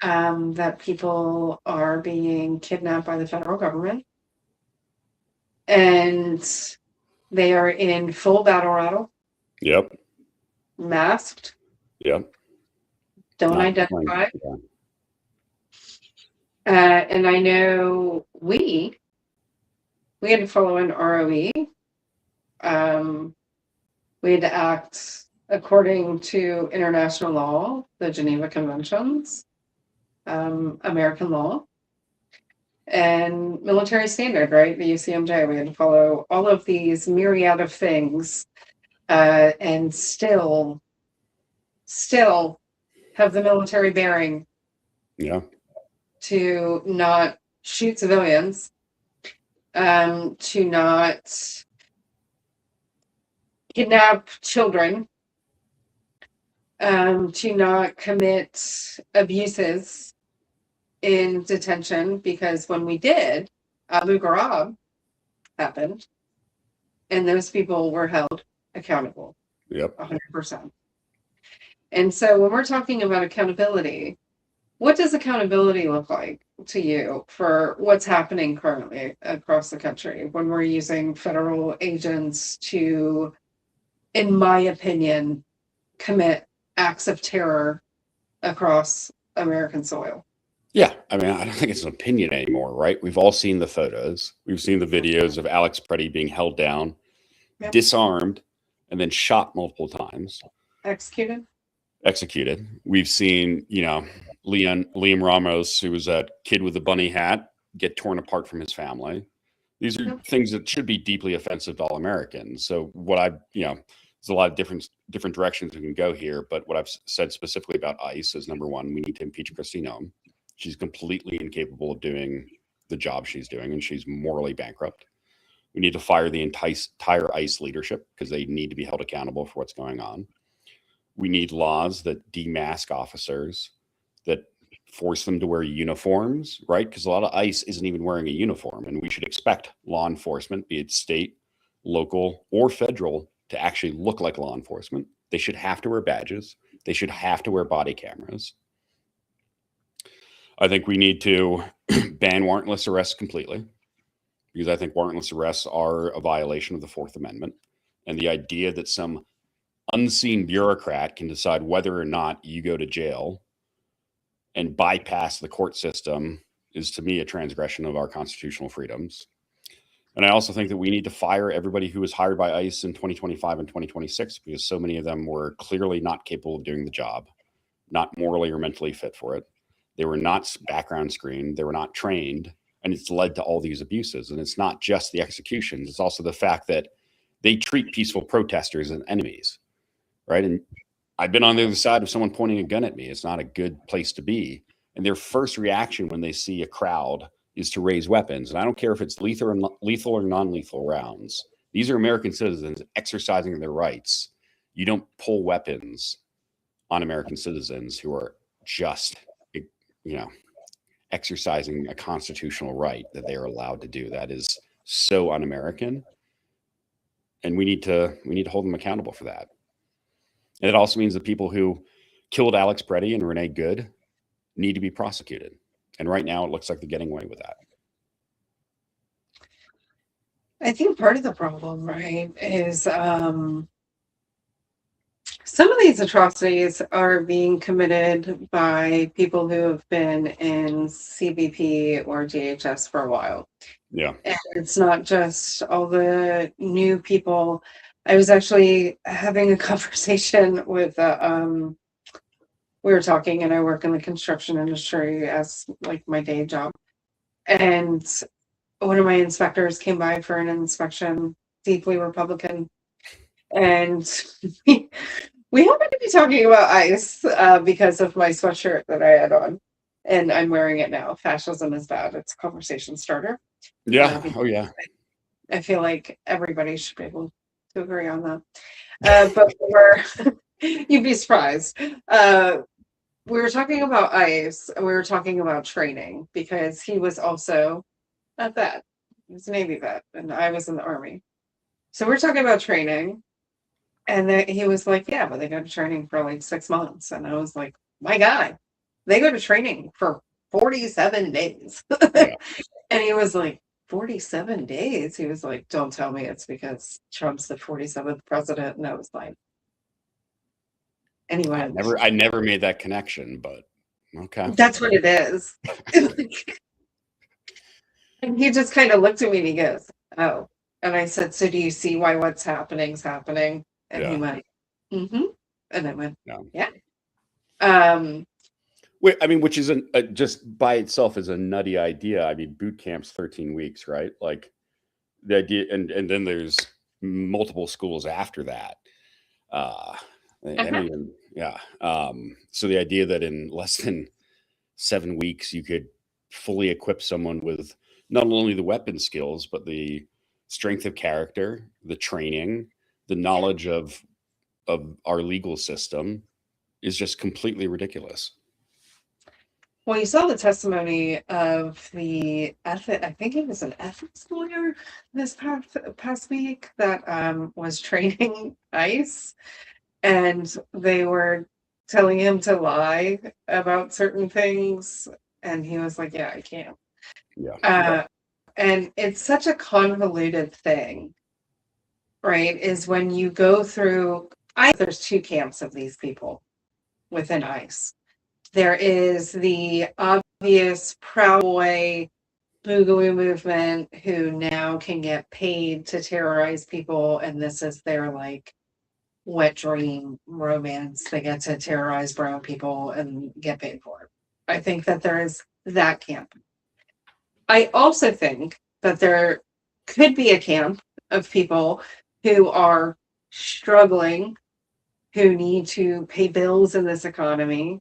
That people are being kidnapped by the federal government. And they are in full battle rattle. Yep. Masked. Yep. Don't identify. And I know we had to follow an ROE. We had to act according to international law, the Geneva Conventions. American law and military standard, right? The UCMJ. We had to follow all of these myriad of things, and still have the military bearing Yeah. to not shoot civilians, to not kidnap children, to not commit abuses in detention, because when we did, Abu Ghraib happened, and those people were held accountable. Yep. 100%. And so when we're talking about accountability, what does accountability look like to you for what's happening currently across the country when we're using federal agents to, in my opinion, commit acts of terror across American soil? Yeah. I mean, I don't think it's an opinion anymore, right? We've all seen the photos. We've seen the videos of Alex Preddy being held down, Yep. disarmed, and then shot multiple times. Executed. We've seen, Liam Ramos, who was that kid with the bunny hat, get torn apart from his family. These are things that should be deeply offensive to all Americans. So there's a lot of different directions we can go here. But what I've said specifically about ICE is, number one, we need to impeach Kristi Noem. She's completely incapable of doing the job she's doing, and she's morally bankrupt. We need to fire the entire ICE leadership because they need to be held accountable for what's going on. We need laws that demask officers, that force them to wear uniforms, right? Because a lot of ICE isn't even wearing a uniform, and we should expect law enforcement, be it state, local, or federal, to actually look like law enforcement. They should have to wear badges. They should have to wear body cameras. I think we need to ban warrantless arrests completely, because I think warrantless arrests are a violation of the Fourth Amendment. And the idea that some unseen bureaucrat can decide whether or not you go to jail and bypass the court system is, to me, a transgression of our constitutional freedoms. And I also think that we need to fire everybody who was hired by ICE in 2025 and 2026, because so many of them were clearly not capable of doing the job, not morally or mentally fit for it. They were not background screened. They were not trained. And it's led to all these abuses. And it's not just the executions. It's also the fact that they treat peaceful protesters as enemies. Right. And I've been on the other side of someone pointing a gun at me. It's not a good place to be. And their first reaction when they see a crowd is to raise weapons. And I don't care if it's lethal or non-lethal rounds. These are American citizens exercising their rights. You don't pull weapons on American citizens who are just, exercising a constitutional right that they are allowed to do. That is so un-American. And we need to hold them accountable for that. And it also means that people who killed Alex Preddy and Renee Good need to be prosecuted. And right now it looks like they're getting away with that. I think part of the problem, right, is some of these atrocities are being committed by people who have been in CBP or DHS for a while. Yeah. And it's not just all the new people. I was actually having a conversation with, we were talking, and I work in the construction industry as like my day job. And one of my inspectors came by for an inspection, deeply Republican. And we happened to be talking about ICE because of my sweatshirt that I had on. And I'm wearing it now. Fascism is bad. It's a conversation starter. Yeah. Oh, yeah. I feel like everybody should be able to agree on that. But you'd be surprised. We were talking about ICE, and we were talking about training, because he was also a vet. He was a Navy vet, and I was in the Army. So we're talking about training, and then he was like, yeah, but they go to training for like 6 months. And I was like, my God, they go to training for 47 days. Yeah. And he was like, 47 days? He was like, don't tell me it's because Trump's the 47th president. And I was like, anyway. I never made that connection, but okay. That's what it is. And he just kind of looked at me and he goes, oh. And I said, so do you see why what's happening is happening? And he went, mm-hmm. And I went, yeah. I mean, which isn't just by itself is a nutty idea. I mean, boot camp's 13 weeks, right? Like the idea, and then there's multiple schools after that. Uh, I don't even, yeah. So the idea that in less than 7 weeks you could fully equip someone with not only the weapon skills but the strength of character, the training, the knowledge of our legal system is just completely ridiculous. Well, you saw the testimony of the I think it was an ethics lawyer this past week that was training ICE, and they were telling him to lie about certain things, and he was like, "Yeah, I can't." Yeah. And it's such a convoluted thing, right? Is when you go through, there's two camps of these people within ICE. There is the obvious Proud Boy Boogaloo movement who now can get paid to terrorize people, and this is their like wet dream romance. They get to terrorize brown people and get paid for it. I think that there is that camp. I also think that there could be a camp of people who are struggling, who need to pay bills in this economy,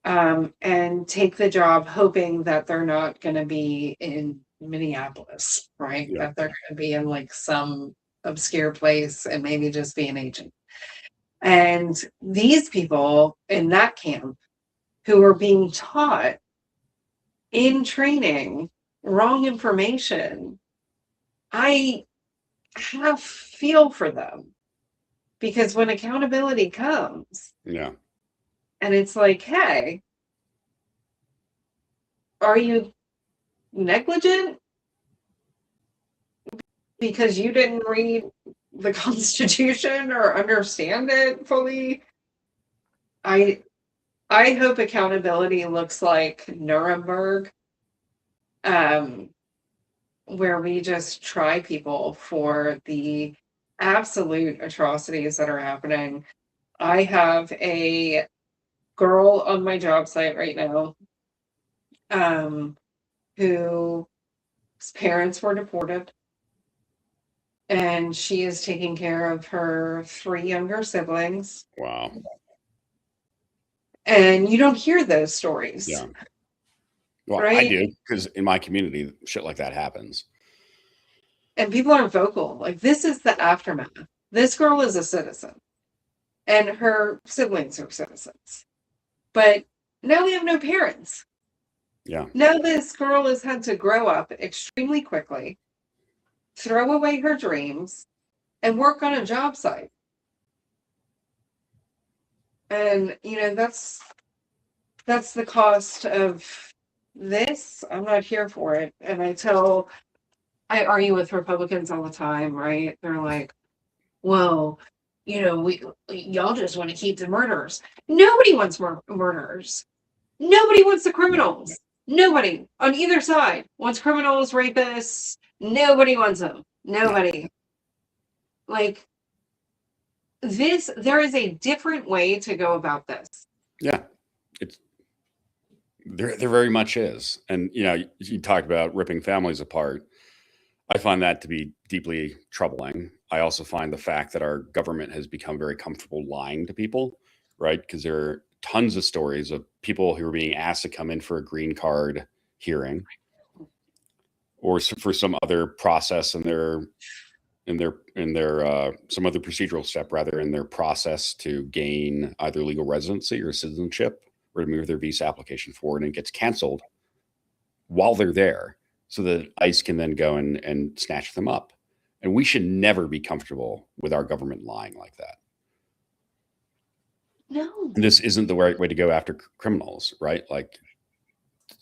and take the job hoping that they're not going to be in Minneapolis, right? Yeah. That they're going to be in like some obscure place and maybe just be an agent. And these people in that camp who are being taught in training wrong information, I have feel for them, because when accountability comes, Yeah. and it's like, hey, are you negligent because you didn't read the Constitution or understand it fully? I hope accountability looks like Nuremberg, where we just try people for the absolute atrocities that are happening. I have a girl on my job site right now, whose parents were deported, and she is taking care of her 3 younger siblings. Wow. And you don't hear those stories. Yeah. Well, right? I do, because in my community, shit like that happens. And people aren't vocal. Like, this is the aftermath. This girl is a citizen, and her siblings are citizens. But now we have no parents. Yeah. Now this girl has had to grow up extremely quickly, throw away her dreams, and work on a job site. And, that's the cost of this. I'm not here for it. And I argue with Republicans all the time, right? They're like, well, y'all just want to keep the murderers. Nobody wants murderers. Nobody wants the criminals. Nobody on either side wants criminals, rapists. Nobody wants them. Nobody. Like, there is a different way to go about this. Yeah. There very much is. And, you talked about ripping families apart. I find that to be deeply troubling. I also find the fact that our government has become very comfortable lying to people, right? Because there are tons of stories of people who are being asked to come in for a green card hearing or for some other process in their some other procedural step, rather, in their process to gain either legal residency or citizenship, or to move their visa application forward, and it gets canceled while they're there, so that ICE can then go and snatch them up. And we should never be comfortable with our government lying like that. No. And this isn't the right way to go after criminals, right? Like,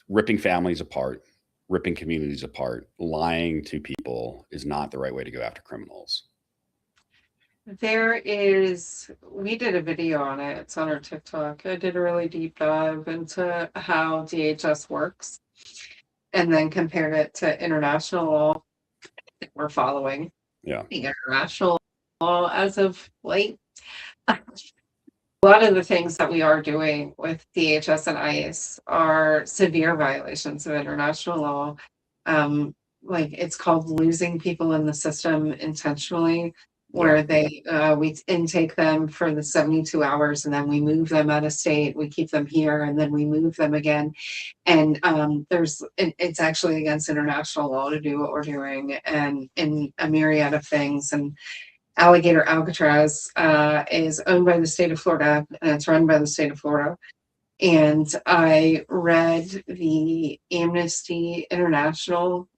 ripping families apart, ripping communities apart, lying to people is not the right way to go after criminals. We did a video on it. It's on our TikTok. I did a really deep dive into how DHS works, and then compared it to international law that we're following. Yeah. The international law as of late. lot of the things that we are doing with DHS and ICE are severe violations of international law. Like it's called losing people in the system intentionally, where we intake them for the 72 hours and then we move them out of state, we keep them here and then we move them again. And it's actually against international law to do what we're doing, and in a myriad of things. And Alligator Alcatraz is owned by the state of Florida and it's run by the state of Florida. And I read the Amnesty International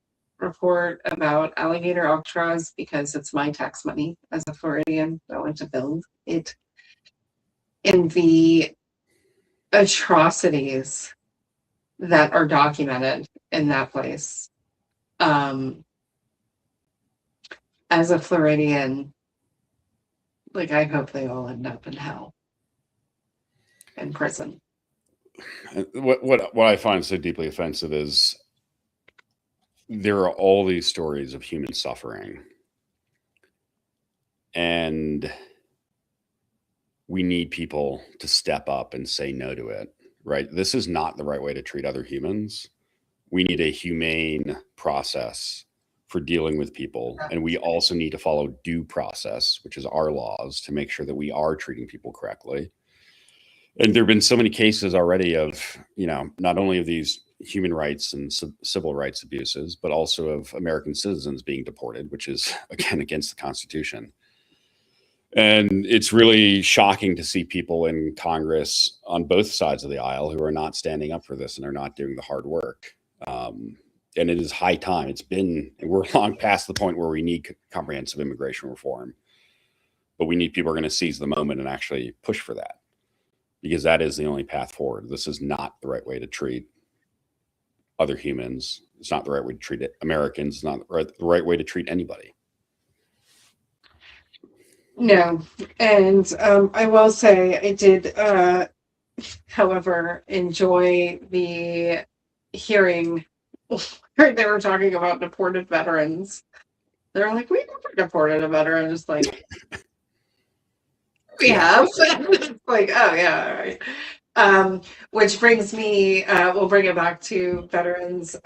report about Alligator Alcatraz because it's my tax money as a Floridian. I want to build it. And the atrocities that are documented in that place. As a Floridian, like I hope they all end up in hell, in prison. What I find so deeply offensive is there are all these stories of human suffering, and we need people to step up and say no to it, right? This is not the right way to treat other humans. We need a humane process for dealing with people. And we also need to follow due process, which is our laws, to make sure that we are treating people correctly. And there have been so many cases already of, not only of these human rights and civil rights abuses, but also of American citizens being deported, which is, again, against the Constitution. And it's really shocking to see people in Congress on both sides of the aisle who are not standing up for this and are not doing the hard work. And it is high time. We're long past the point where we need comprehensive immigration reform, but we need people who are going to seize the moment and actually push for that, because that is the only path forward. This is not the right way to treat other humans. It's not the right way to treat Americans. It's not the right way to treat anybody. No. And I will say I did, however, enjoy the hearing where they were talking about deported veterans. They're like, we never deported a veteran. Just like, we have. It's like, oh yeah, all right. Which brings me, we'll bring it back to veterans.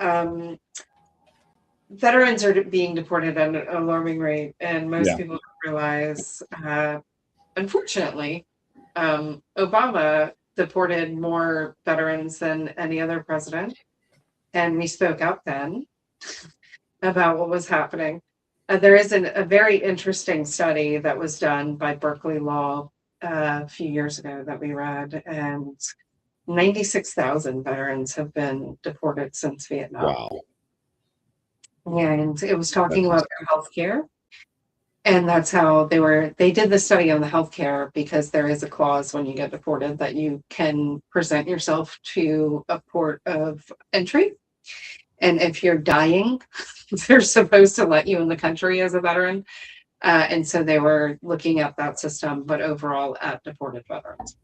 Veterans are being deported at an alarming rate, and most people don't realize, unfortunately, Obama deported more veterans than any other president, and we spoke up then about what was happening. There is a very interesting study that was done by Berkeley Law a few years ago that we read, and 96,000 veterans have been deported since Vietnam. Wow. And it was talking about their healthcare. And that's how they did the study on the healthcare, because there is a clause when you get deported that you can present yourself to a port of entry. And if you're dying, they're supposed to let you in the country as a veteran. And so they were looking at that system, but overall at deported veterans.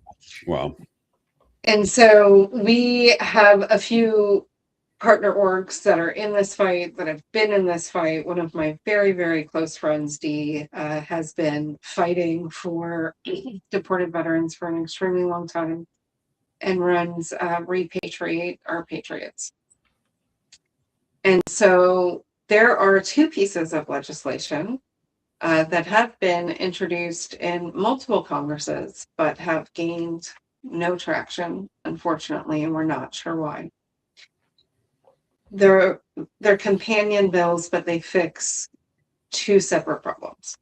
Wow. And so we have a few partner orgs that are in this fight, that have been in this fight. One of my very, very close friends, Dee, has been fighting for deported veterans for an extremely long time and runs Repatriate Our Patriots. And so there are two pieces of legislation that have been introduced in multiple Congresses, but have gained no traction, unfortunately, and we're not sure why. They're companion bills, but they fix two separate problems.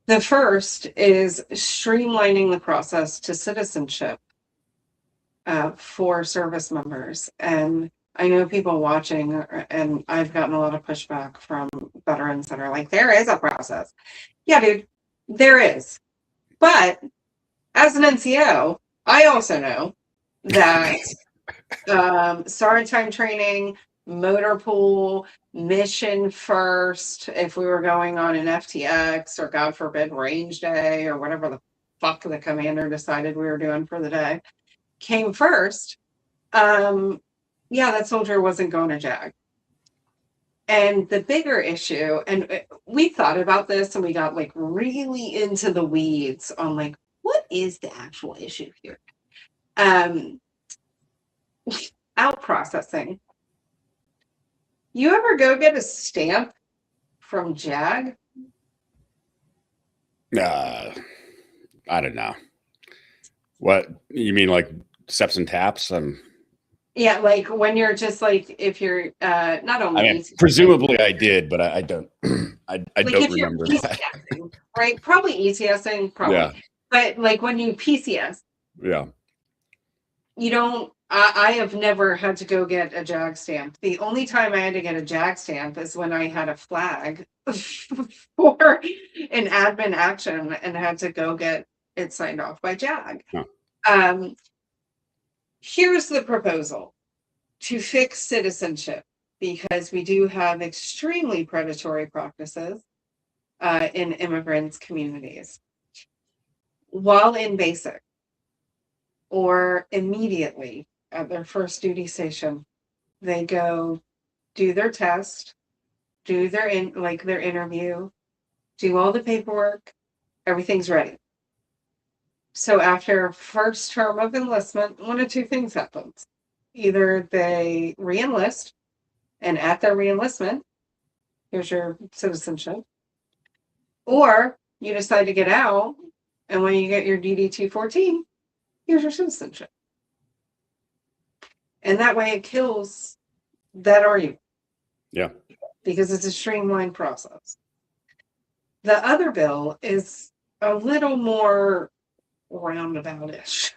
The first is streamlining the process to citizenship for service members. And I know people watching, and I've gotten a lot of pushback from veterans that are like, there is a process. Yeah, dude, there is. But as an NCO, I also know that start time training, motor pool, mission first, if we were going on an FTX, or God forbid range day, or whatever the fuck the commander decided we were doing for the day, came first. Yeah, that soldier wasn't going to JAG. And the bigger issue, and we thought about this and we got like really into the weeds on like, what is the actual issue here? Out processing. You ever go get a stamp from JAG? I don't know. What you mean, like steps and taps? Yeah, like when you're just like, if you're not only I mean, presumably I did, but I don't. I like don't if you're remember that. PCSing, right? Probably ECSing, probably. Yeah. But like when you PCS, Yeah. you don't. I have never had to go get a JAG stamp. The only time I had to get a JAG stamp is when I had a flag for an admin action and had to go get it signed off by JAG. Huh. Here's the proposal to fix citizenship, because we do have extremely predatory practices in immigrants' communities. While in basic or immediately at their first duty station, they go do their test, do their interview, do all the paperwork, everything's ready. So after first term of enlistment, one of two things happens. Either they re-enlist, and at their re-enlistment, here's your citizenship, or you decide to get out, and when you get your DD-214, here's your citizenship. And that way it kills that argument. Yeah. Because it's a streamlined process. The other bill is a little more roundabout-ish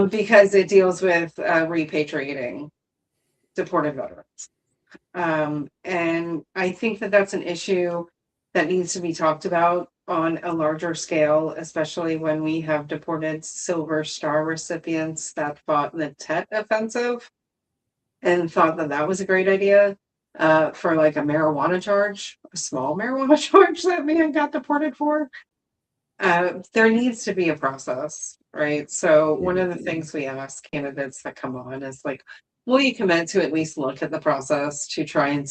because it deals with repatriating deported veterans. And I think that that's an issue that needs to be talked about on a larger scale, especially when we have deported Silver Star recipients that fought in the Tet Offensive and thought that that was a great idea for like a marijuana charge, a small marijuana charge that man got deported for. There needs to be a process, right? So one of the things we ask candidates that come on is like, will you commit to at least look at the process to try and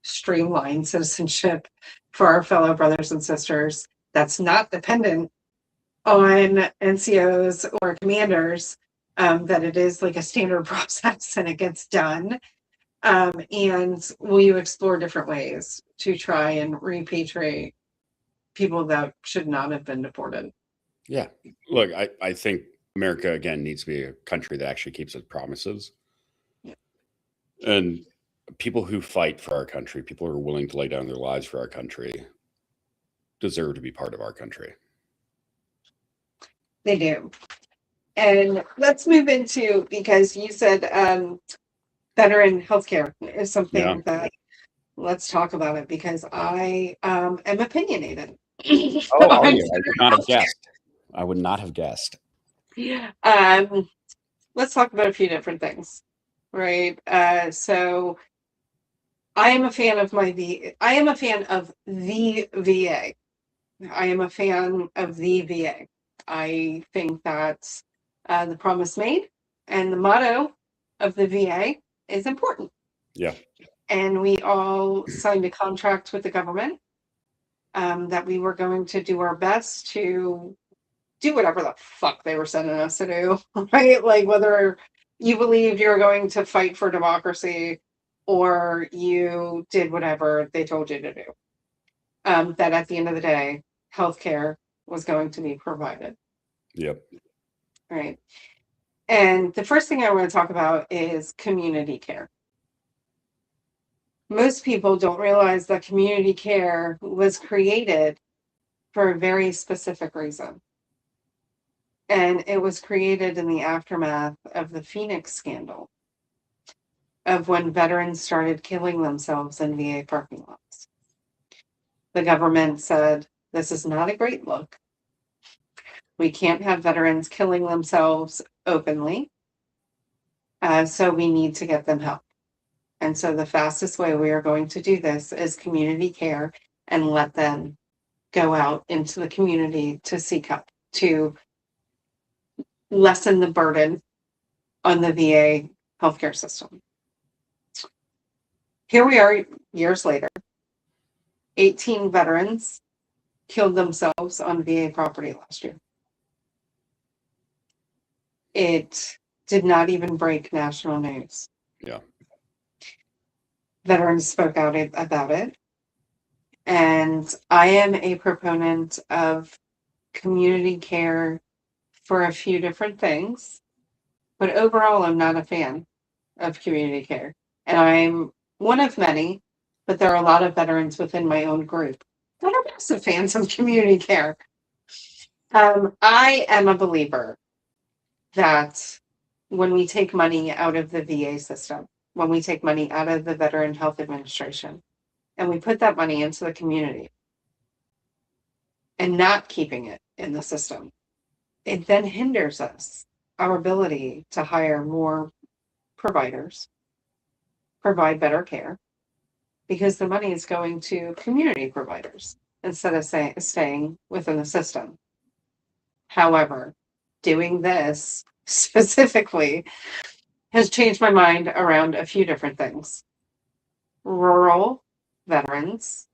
streamline citizenship for our fellow brothers and sisters that's not dependent on NCOs or commanders, that it is like a standard process and it gets done. And will you explore different ways to try and repatriate people that should not have been deported? Yeah. Look, I think America, again, needs to be a country that actually keeps its promises. Yeah. And people who fight for our country, people who are willing to lay down their lives for our country, deserve to be part of our country. They do. And let's move into, because you said veteran healthcare is something that, let's talk about it, because I am opinionated. Oh, are you? I would not have guessed. I would not have guessed. Let's talk about a few different things, right? So I am a fan of I am a fan of the VA. I am a fan of the VA. I think that the promise made and the motto of the VA is important. Yeah. And we all signed a contract with the government that we were going to do our best to do whatever the fuck they were sending us to do, right? Like whether you believed you were going to fight for democracy or you did whatever they told you to do. That at the end of the day, healthcare was going to be provided. Yep. Right. And the first thing I want to talk about is community care. Most people don't realize that community care was created for a very specific reason. And it was created in the aftermath of the Phoenix scandal, of when veterans started killing themselves in VA parking lots. The government said, this is not a great look. We can't have veterans killing themselves openly. So we need to get them help. And so the fastest way we are going to do this is community care and let them go out into the community to seek help, to lessen the burden on the VA healthcare system. Here we are years later, 18 veterans killed themselves on VA property last year. It did not even break national news. Yeah. Veterans spoke out about it. And I am a proponent of community care for a few different things. But overall, I'm not a fan of community care. And I'm one of many, but there are a lot of veterans within my own group that are also fans of community care. I am a believer that when we take money out of the VA system, when we take money out of the Veteran Health Administration, and we put that money into the community and not keeping it in the system, it then hinders us, our ability to hire more providers, provide better care, because the money is going to community providers instead of staying within the system. However, doing this specifically has changed my mind around a few different things. Rural veterans.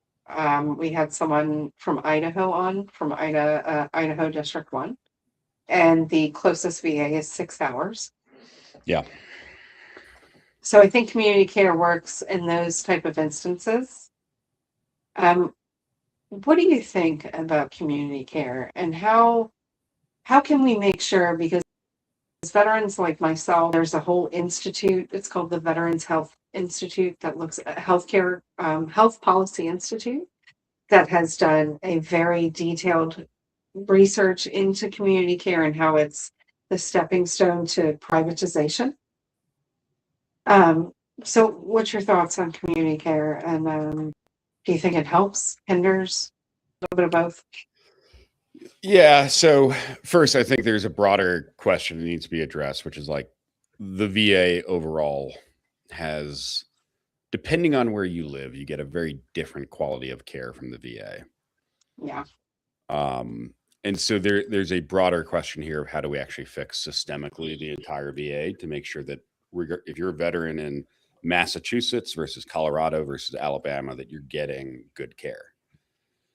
We had someone from Idaho on, from Idaho District 1, and the closest VA is 6 hours. Yeah. So I think community care works in those type of instances. What do you think about community care, and how can we make sure, because veterans like myself, there's a whole institute, it's called the Veterans Health Institute, that looks at healthcare, Health Policy Institute, that has done a very detailed research into community care and how it's the stepping stone to privatization. So what's your thoughts on community care, and do you think it helps, hinders, a little bit of both? Yeah. So first, I think there's a broader question that needs to be addressed, which is like the VA overall has, depending on where you live, you get a very different quality of care from the VA. Yeah. And so there's a broader question here of how do we actually fix systemically the entire VA to make sure that if you're a veteran in Massachusetts versus Colorado versus Alabama, that you're getting good care.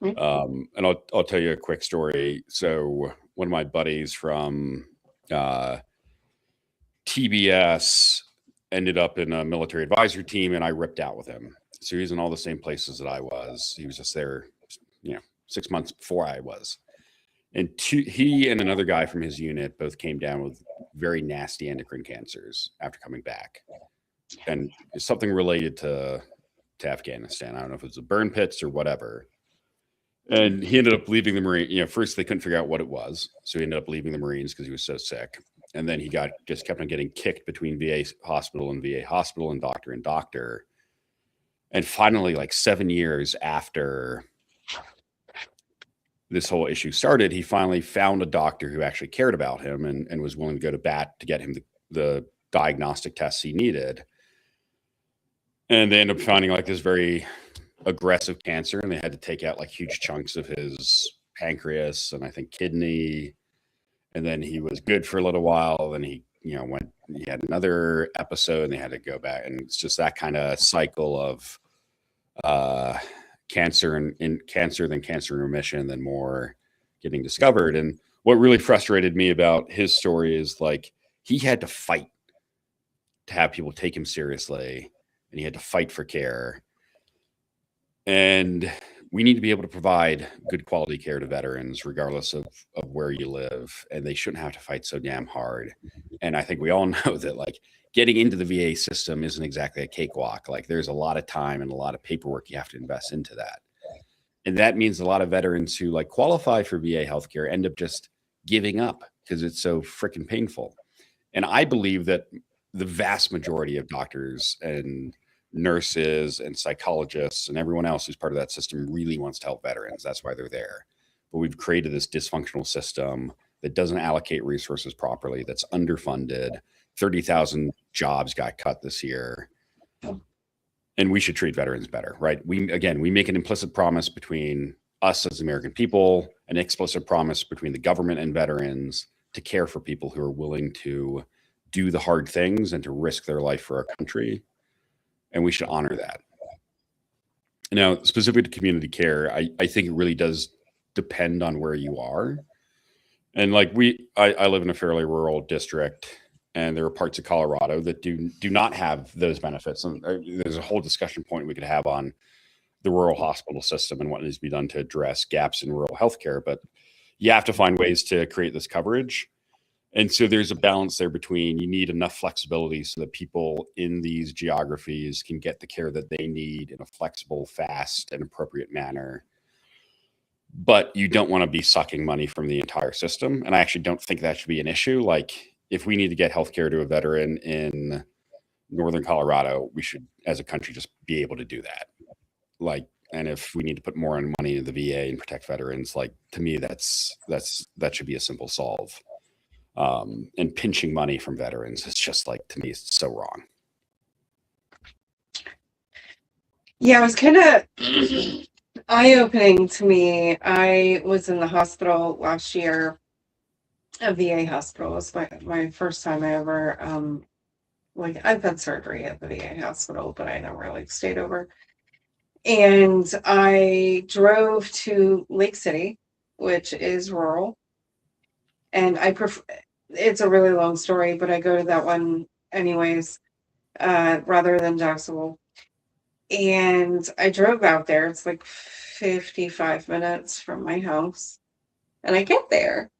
And I'll tell you a quick story. So one of my buddies from TBS ended up in a military advisory team, and I ripped out with him. So he was in all the same places that I was. He was just there, 6 months before I was. And he and another guy from his unit both came down with very nasty endocrine cancers after coming back. And it's something related to Afghanistan. I don't know if it was the burn pits or whatever. And he ended up leaving the Marine. First they couldn't figure out what it was. So he ended up leaving the Marines because he was so sick. And then he just kept on getting kicked between VA hospital and doctor. And finally, like 7 years after this whole issue started, he finally found a doctor who actually cared about him and was willing to go to bat to get him the diagnostic tests he needed. And they ended up finding like this very aggressive cancer, and they had to take out like huge chunks of his pancreas and I think kidney. And then he was good for a little while. Then he had another episode and they had to go back. And it's just that kind of cycle of cancer and cancer, then cancer in remission, then more getting discovered. And what really frustrated me about his story is like he had to fight to have people take him seriously, and he had to fight for care. And we need to be able to provide good quality care to veterans, regardless of where you live. And they shouldn't have to fight so damn hard. And I think we all know that like getting into the VA system isn't exactly a cakewalk. Like there's a lot of time and a lot of paperwork you have to invest into that. And that means a lot of veterans who like qualify for VA healthcare end up just giving up because it's so freaking painful. And I believe that the vast majority of doctors and nurses and psychologists and everyone else who's part of that system really wants to help veterans. That's why they're there. But we've created this dysfunctional system that doesn't allocate resources properly, that's underfunded. 30,000 jobs got cut this year. And we should treat veterans better, right? We make an implicit promise between us as American people, an explicit promise between the government and veterans to care for people who are willing to do the hard things and to risk their life for our country. And we should honor that. Now, specific to community care, I think it really does depend on where you are. And like I live in a fairly rural district, and there are parts of Colorado that do not have those benefits. And there's a whole discussion point we could have on the rural hospital system and what needs to be done to address gaps in rural healthcare. But you have to find ways to create this coverage. And so there's a balance there between, you need enough flexibility so that people in these geographies can get the care that they need in a flexible, fast, and appropriate manner. But you don't want to be sucking money from the entire system. And I actually don't think that should be an issue. Like, if we need to get healthcare to a veteran in Northern Colorado, we should, as a country, just be able to do that. Like, and if we need to put more money into the VA and protect veterans, like, to me, that should be a simple solve. And pinching money from veterans, it's just like, to me, it's so wrong. Yeah, it was kind of eye-opening to me. I was in the hospital last year, a VA hospital. It was my first time I ever, like, I've had surgery at the VA hospital, but I never like stayed over. And I drove to Lake City, which is rural. And it's a really long story, but I go to that one anyways, rather than Jacksonville. And I drove out there. It's like 55 minutes from my house. And I get there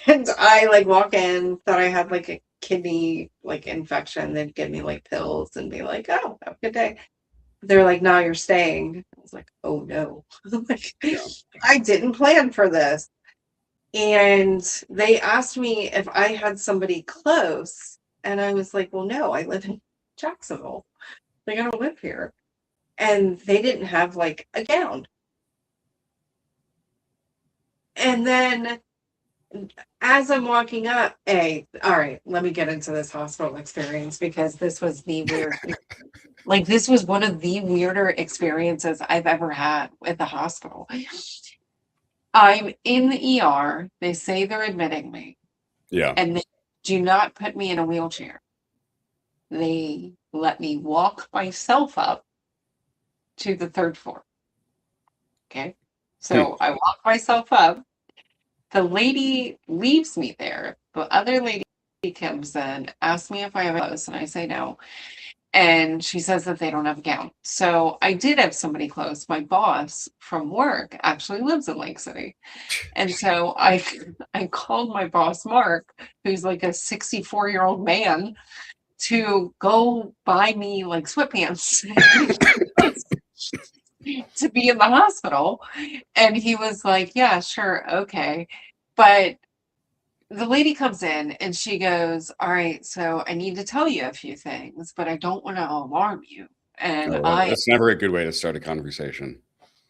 and I like walk in, thought I had like a kidney like infection. They'd give me like pills and be like, oh, have a good day. They're like, no, you're staying. I was like, oh no. Like, Yeah. I didn't plan for this. And they asked me if I had somebody close. And I was like, well, no, I live in Jacksonville. Like, I don't live here. And they didn't have like a gown. And then as I'm walking up, all right, let me get into this hospital experience, because this was the weird, like, this was one of the weirder experiences I've ever had with the hospital. I'm in the ER. They say they're admitting me. Yeah. And they do not put me in a wheelchair. They let me walk myself up to the third floor. Okay. So I walk myself up. The lady leaves me there. The other lady comes in, asks me if I have a clothes, and I say no. And she says that they don't have a gown. So I did have somebody close. My boss from work actually lives in Lake City. And so I called my boss, Mark, who's like a 64-year-old man, to go buy me like sweatpants to be in the hospital. And he was like, yeah, sure, okay. But the lady comes in and she goes, all right, so I need to tell you a few things, but I don't want to alarm you. And That's never a good way to start a conversation.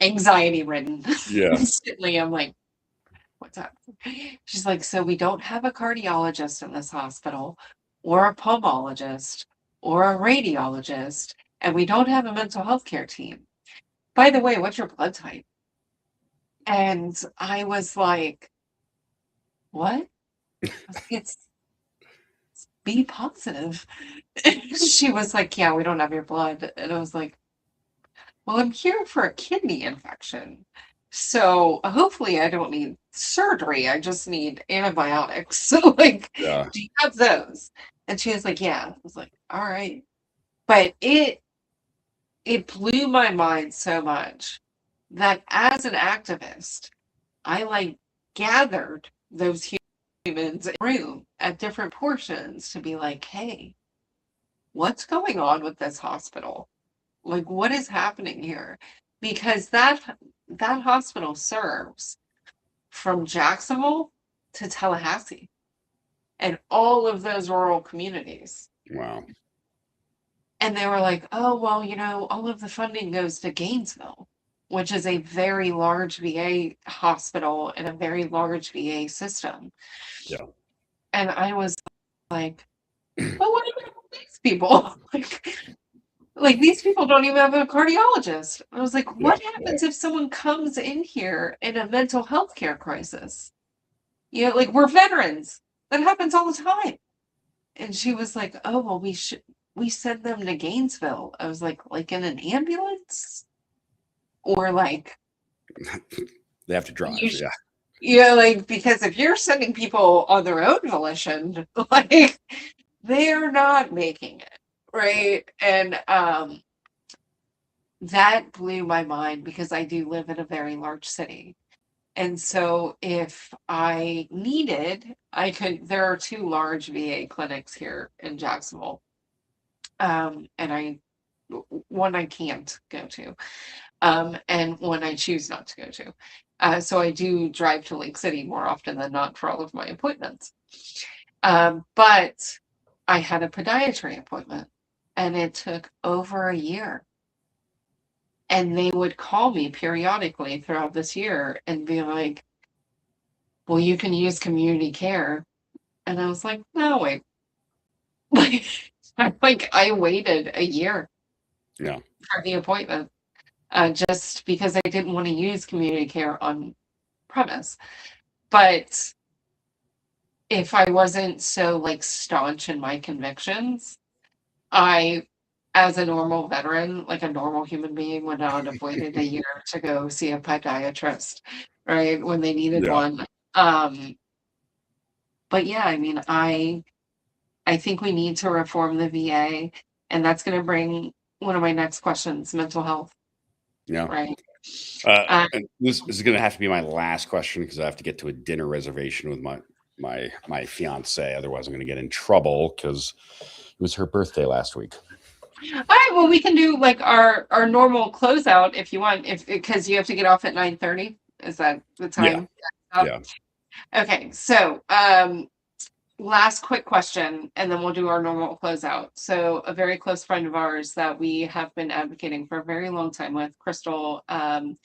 Anxiety ridden. Yeah. Instantly, I'm like, what's up? She's like, so we don't have a cardiologist in this hospital, or a pulmonologist, or a radiologist, and we don't have a mental health care team. By the way, what's your blood type? And I was like, what? It's B positive. She was like, yeah, we don't have your blood. And I was like, well, I'm here for a kidney infection. So hopefully I don't need surgery. I just need antibiotics. So like, Yeah. do you have those? And she was like, yeah. I was like, all right. But it blew my mind so much that as an activist, I like gathered those humans in a room at different portions to be like, hey, what's going on with this hospital? Like, what is happening here? Because that hospital serves from Jacksonville to Tallahassee and all of those rural communities. Wow. And they were like, oh, well, you know, all of the funding goes to Gainesville, which is a very large VA hospital and a very large VA system. Yeah. And I was like, well, what about these people? Like these people don't even have a cardiologist. I was like, what happens if someone comes in here in a mental health care crisis? You know, like, we're veterans. That happens all the time. And she was like, oh, well, we send them to Gainesville. I was like in an ambulance? Or like They have to drive. You, Yeah. like, because if you're sending people on their own volition, like, they're not making it, right? And that blew my mind because I do live in a very large city. And so if I needed, I could, there are two large VA clinics here in Jacksonville. And one I can't go to, and one I choose not to go to. So I do drive to Lake City more often than not for all of my appointments. But I had a podiatry appointment and it took over a year. And they would call me periodically throughout this year and be like, well, you can use community care. And I was like, no, wait. Like I waited a year Yeah. for the appointment, just because I didn't want to use community care on premise. But if I wasn't so like staunch in my convictions, I, as a normal veteran, like a normal human being, would not have waited a year to go see a podiatrist, right? When they needed Yeah. one. But yeah, I mean, I think we need to reform the VA, and that's going to bring one of my next questions, mental health, Yeah. right? And this is going to have to be my last question because I have to get to a dinner reservation with my fiance. Otherwise, I'm going to get in trouble because it was her birthday last week. All right, well, we can do like our normal closeout if you want, if because you have to get off at 9:30. Is that the time? Yeah. Okay, so last quick question, and then we'll do our normal closeout. So a very close friend of ours that we have been advocating for a very long time with, Crystal, in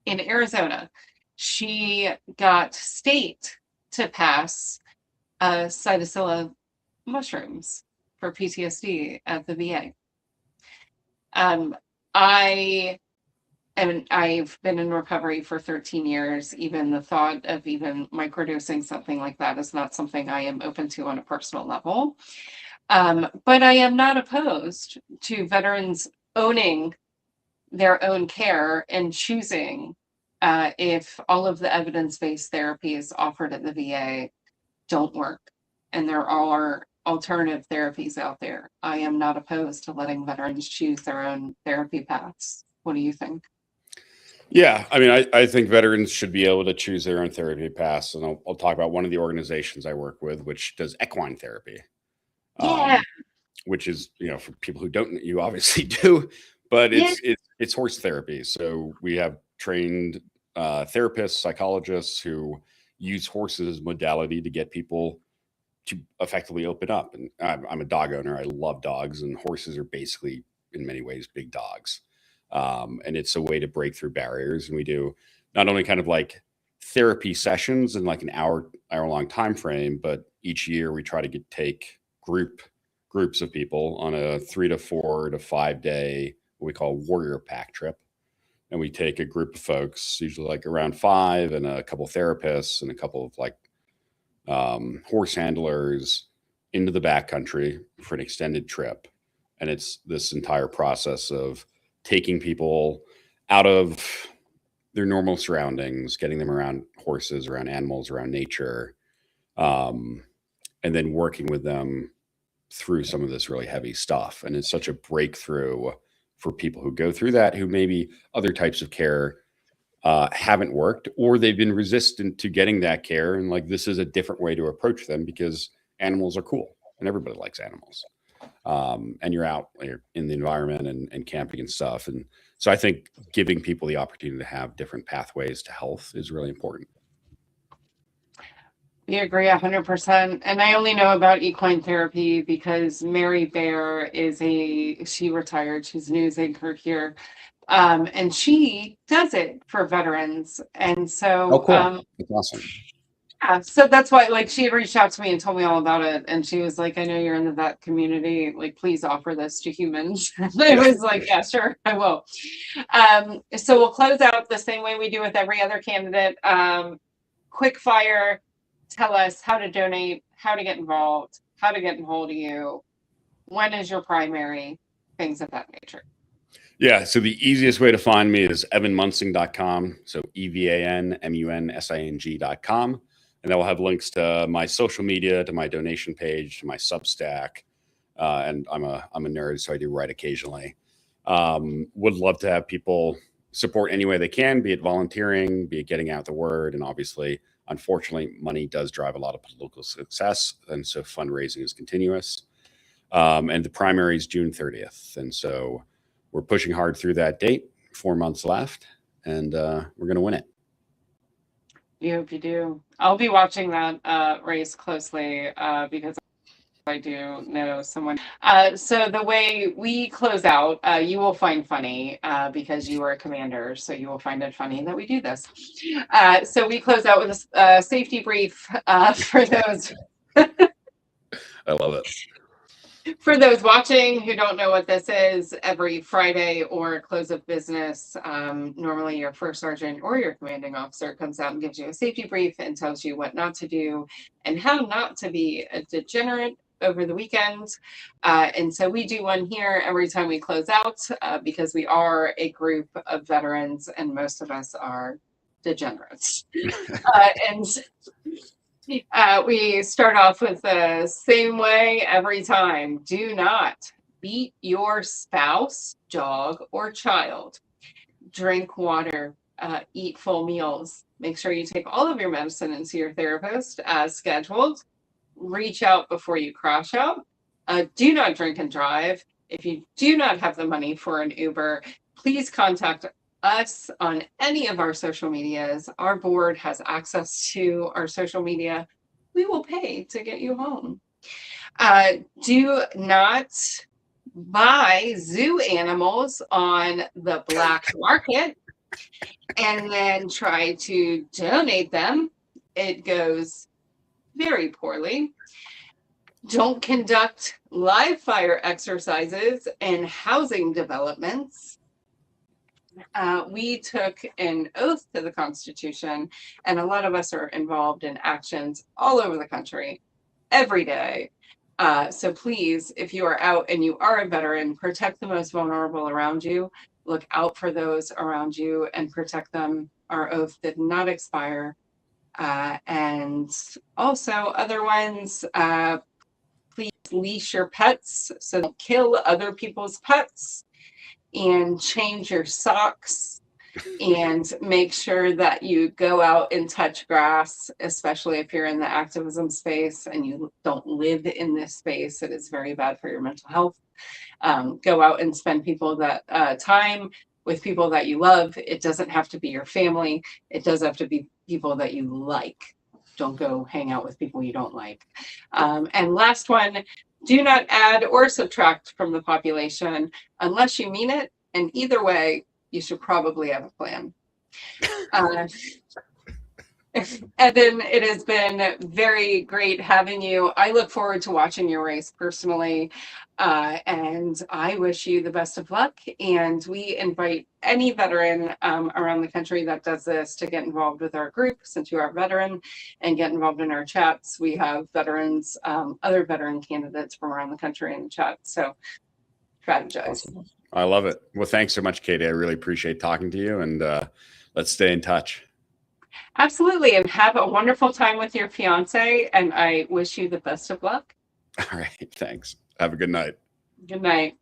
Arizona, she got state to pass psilocybin mushrooms for PTSD at the VA. I've been in recovery for 13 years. Even the thought of even microdosing something like that is not something I am open to on a personal level. But I am not opposed to veterans owning their own care and choosing, if all of the evidence-based therapies offered at the VA don't work, and there are alternative therapies out there. I am not opposed to letting veterans choose their own therapy paths. What do you think? Yeah. I mean, I think veterans should be able to choose their own therapy paths. And I'll talk about one of the organizations I work with, which does equine therapy. Yeah. Which is, for people who don't, you obviously do, but Yeah. it's horse therapy. So we have trained therapists, psychologists who use horses as modality to get people to effectively open up. And I'm a dog owner. I love dogs, and horses are basically, in many ways, big dogs. And it's a way to break through barriers. And we do not only kind of like therapy sessions in like an hour long time frame, but each year we try to take groups of people on a 3 to 4 to 5 day, what we call warrior pack trip. And we take a group of folks, usually like around 5, and a couple therapists and a couple of like horse handlers into the backcountry for an extended trip. And it's this entire process of taking people out of their normal surroundings, getting them around horses, around animals, around nature, and then working with them through some of this really heavy stuff. And it's such a breakthrough for people who go through that, who maybe other types of care haven't worked, or they've been resistant to getting that care. And like, this is a different way to approach them because animals are cool and everybody likes animals. And you're in the environment and camping and stuff. And so I think giving people the opportunity to have different pathways to health is really important. We agree 100%. And I only know about equine therapy because Mary Bear she retired, she's a news anchor here. And she does it for veterans. And so, Cool. That's awesome. Yeah, so that's why, like, she had reached out to me and told me all about it. And she was like, I know you're in the vet community. Like, please offer this to humans. And I was like, yeah, sure, I will. So we'll close out the same way we do with every other candidate. Quick fire, tell us how to donate, how to get involved, how to get in hold of you. When is your primary, things of that nature. Yeah, so the easiest way to find me is evanmunsing.com. So EVANMUNSING.com. And that will have links to my social media, to my donation page, to my Substack. And I'm a nerd, so I do write occasionally. Would love to have people support any way they can, be it volunteering, be it getting out the word. And obviously, unfortunately, money does drive a lot of political success. And so fundraising is continuous. And the primary is June 30th. And so we're pushing hard through that date, 4 months left, and we're going to win it. You hope you do. I'll be watching that race closely because I do know someone. So the way we close out, you will find funny because you are a commander, so you will find it funny that we do this. So we close out with a safety brief for those. I love it. For those watching who don't know what this is, every Friday or close of business, normally your first sergeant or your commanding officer comes out and gives you a safety brief and tells you what not to do and how not to be a degenerate over the weekend. And so we do one here every time we close out because we are a group of veterans and most of us are degenerates. And we start off with the same way every time. Do not beat your spouse, dog, or child. Drink water. Eat full meals. Make sure you take all of your medicine and see your therapist as scheduled. Reach out before you crash out. Do not drink and drive. If you do not have the money for an Uber, please contact us on any of our social medias. Our board has access to our social media. We will pay to get you home. Do not buy zoo animals on the black market and then try to donate them. It goes very poorly. Don't conduct live fire exercises in housing developments. We took an oath to the Constitution, and a lot of us are involved in actions all over the country every day. So please, if you are out and you are a veteran, protect the most vulnerable around you. Look out for those around you and protect them. Our oath did not expire. And also other ones, please leash your pets so don't kill other people's pets. And change your socks and make sure that you go out and touch grass, especially if you're in the activism space and you don't live in this space. It is very bad for your mental health. Go out and spend time with people that you love. It doesn't have to be your family. It does have to be people that you like. Don't go hang out with people you don't like. And last one, do not add or subtract from the population unless you mean it. And either way, you should probably have a plan. Evan, it has been very great having you. I look forward to watching your race personally. And I wish you the best of luck. And we invite any veteran around the country that does this to get involved with our group, since you are a veteran, and get involved in our chats. We have veterans, other veteran candidates from around the country in the chat. So strategize. Awesome. I love it. Well, thanks so much, Katie. I really appreciate talking to you, and let's stay in touch. Absolutely. And have a wonderful time with your fiance. And I wish you the best of luck. All right. Thanks. Have a good night. Good night.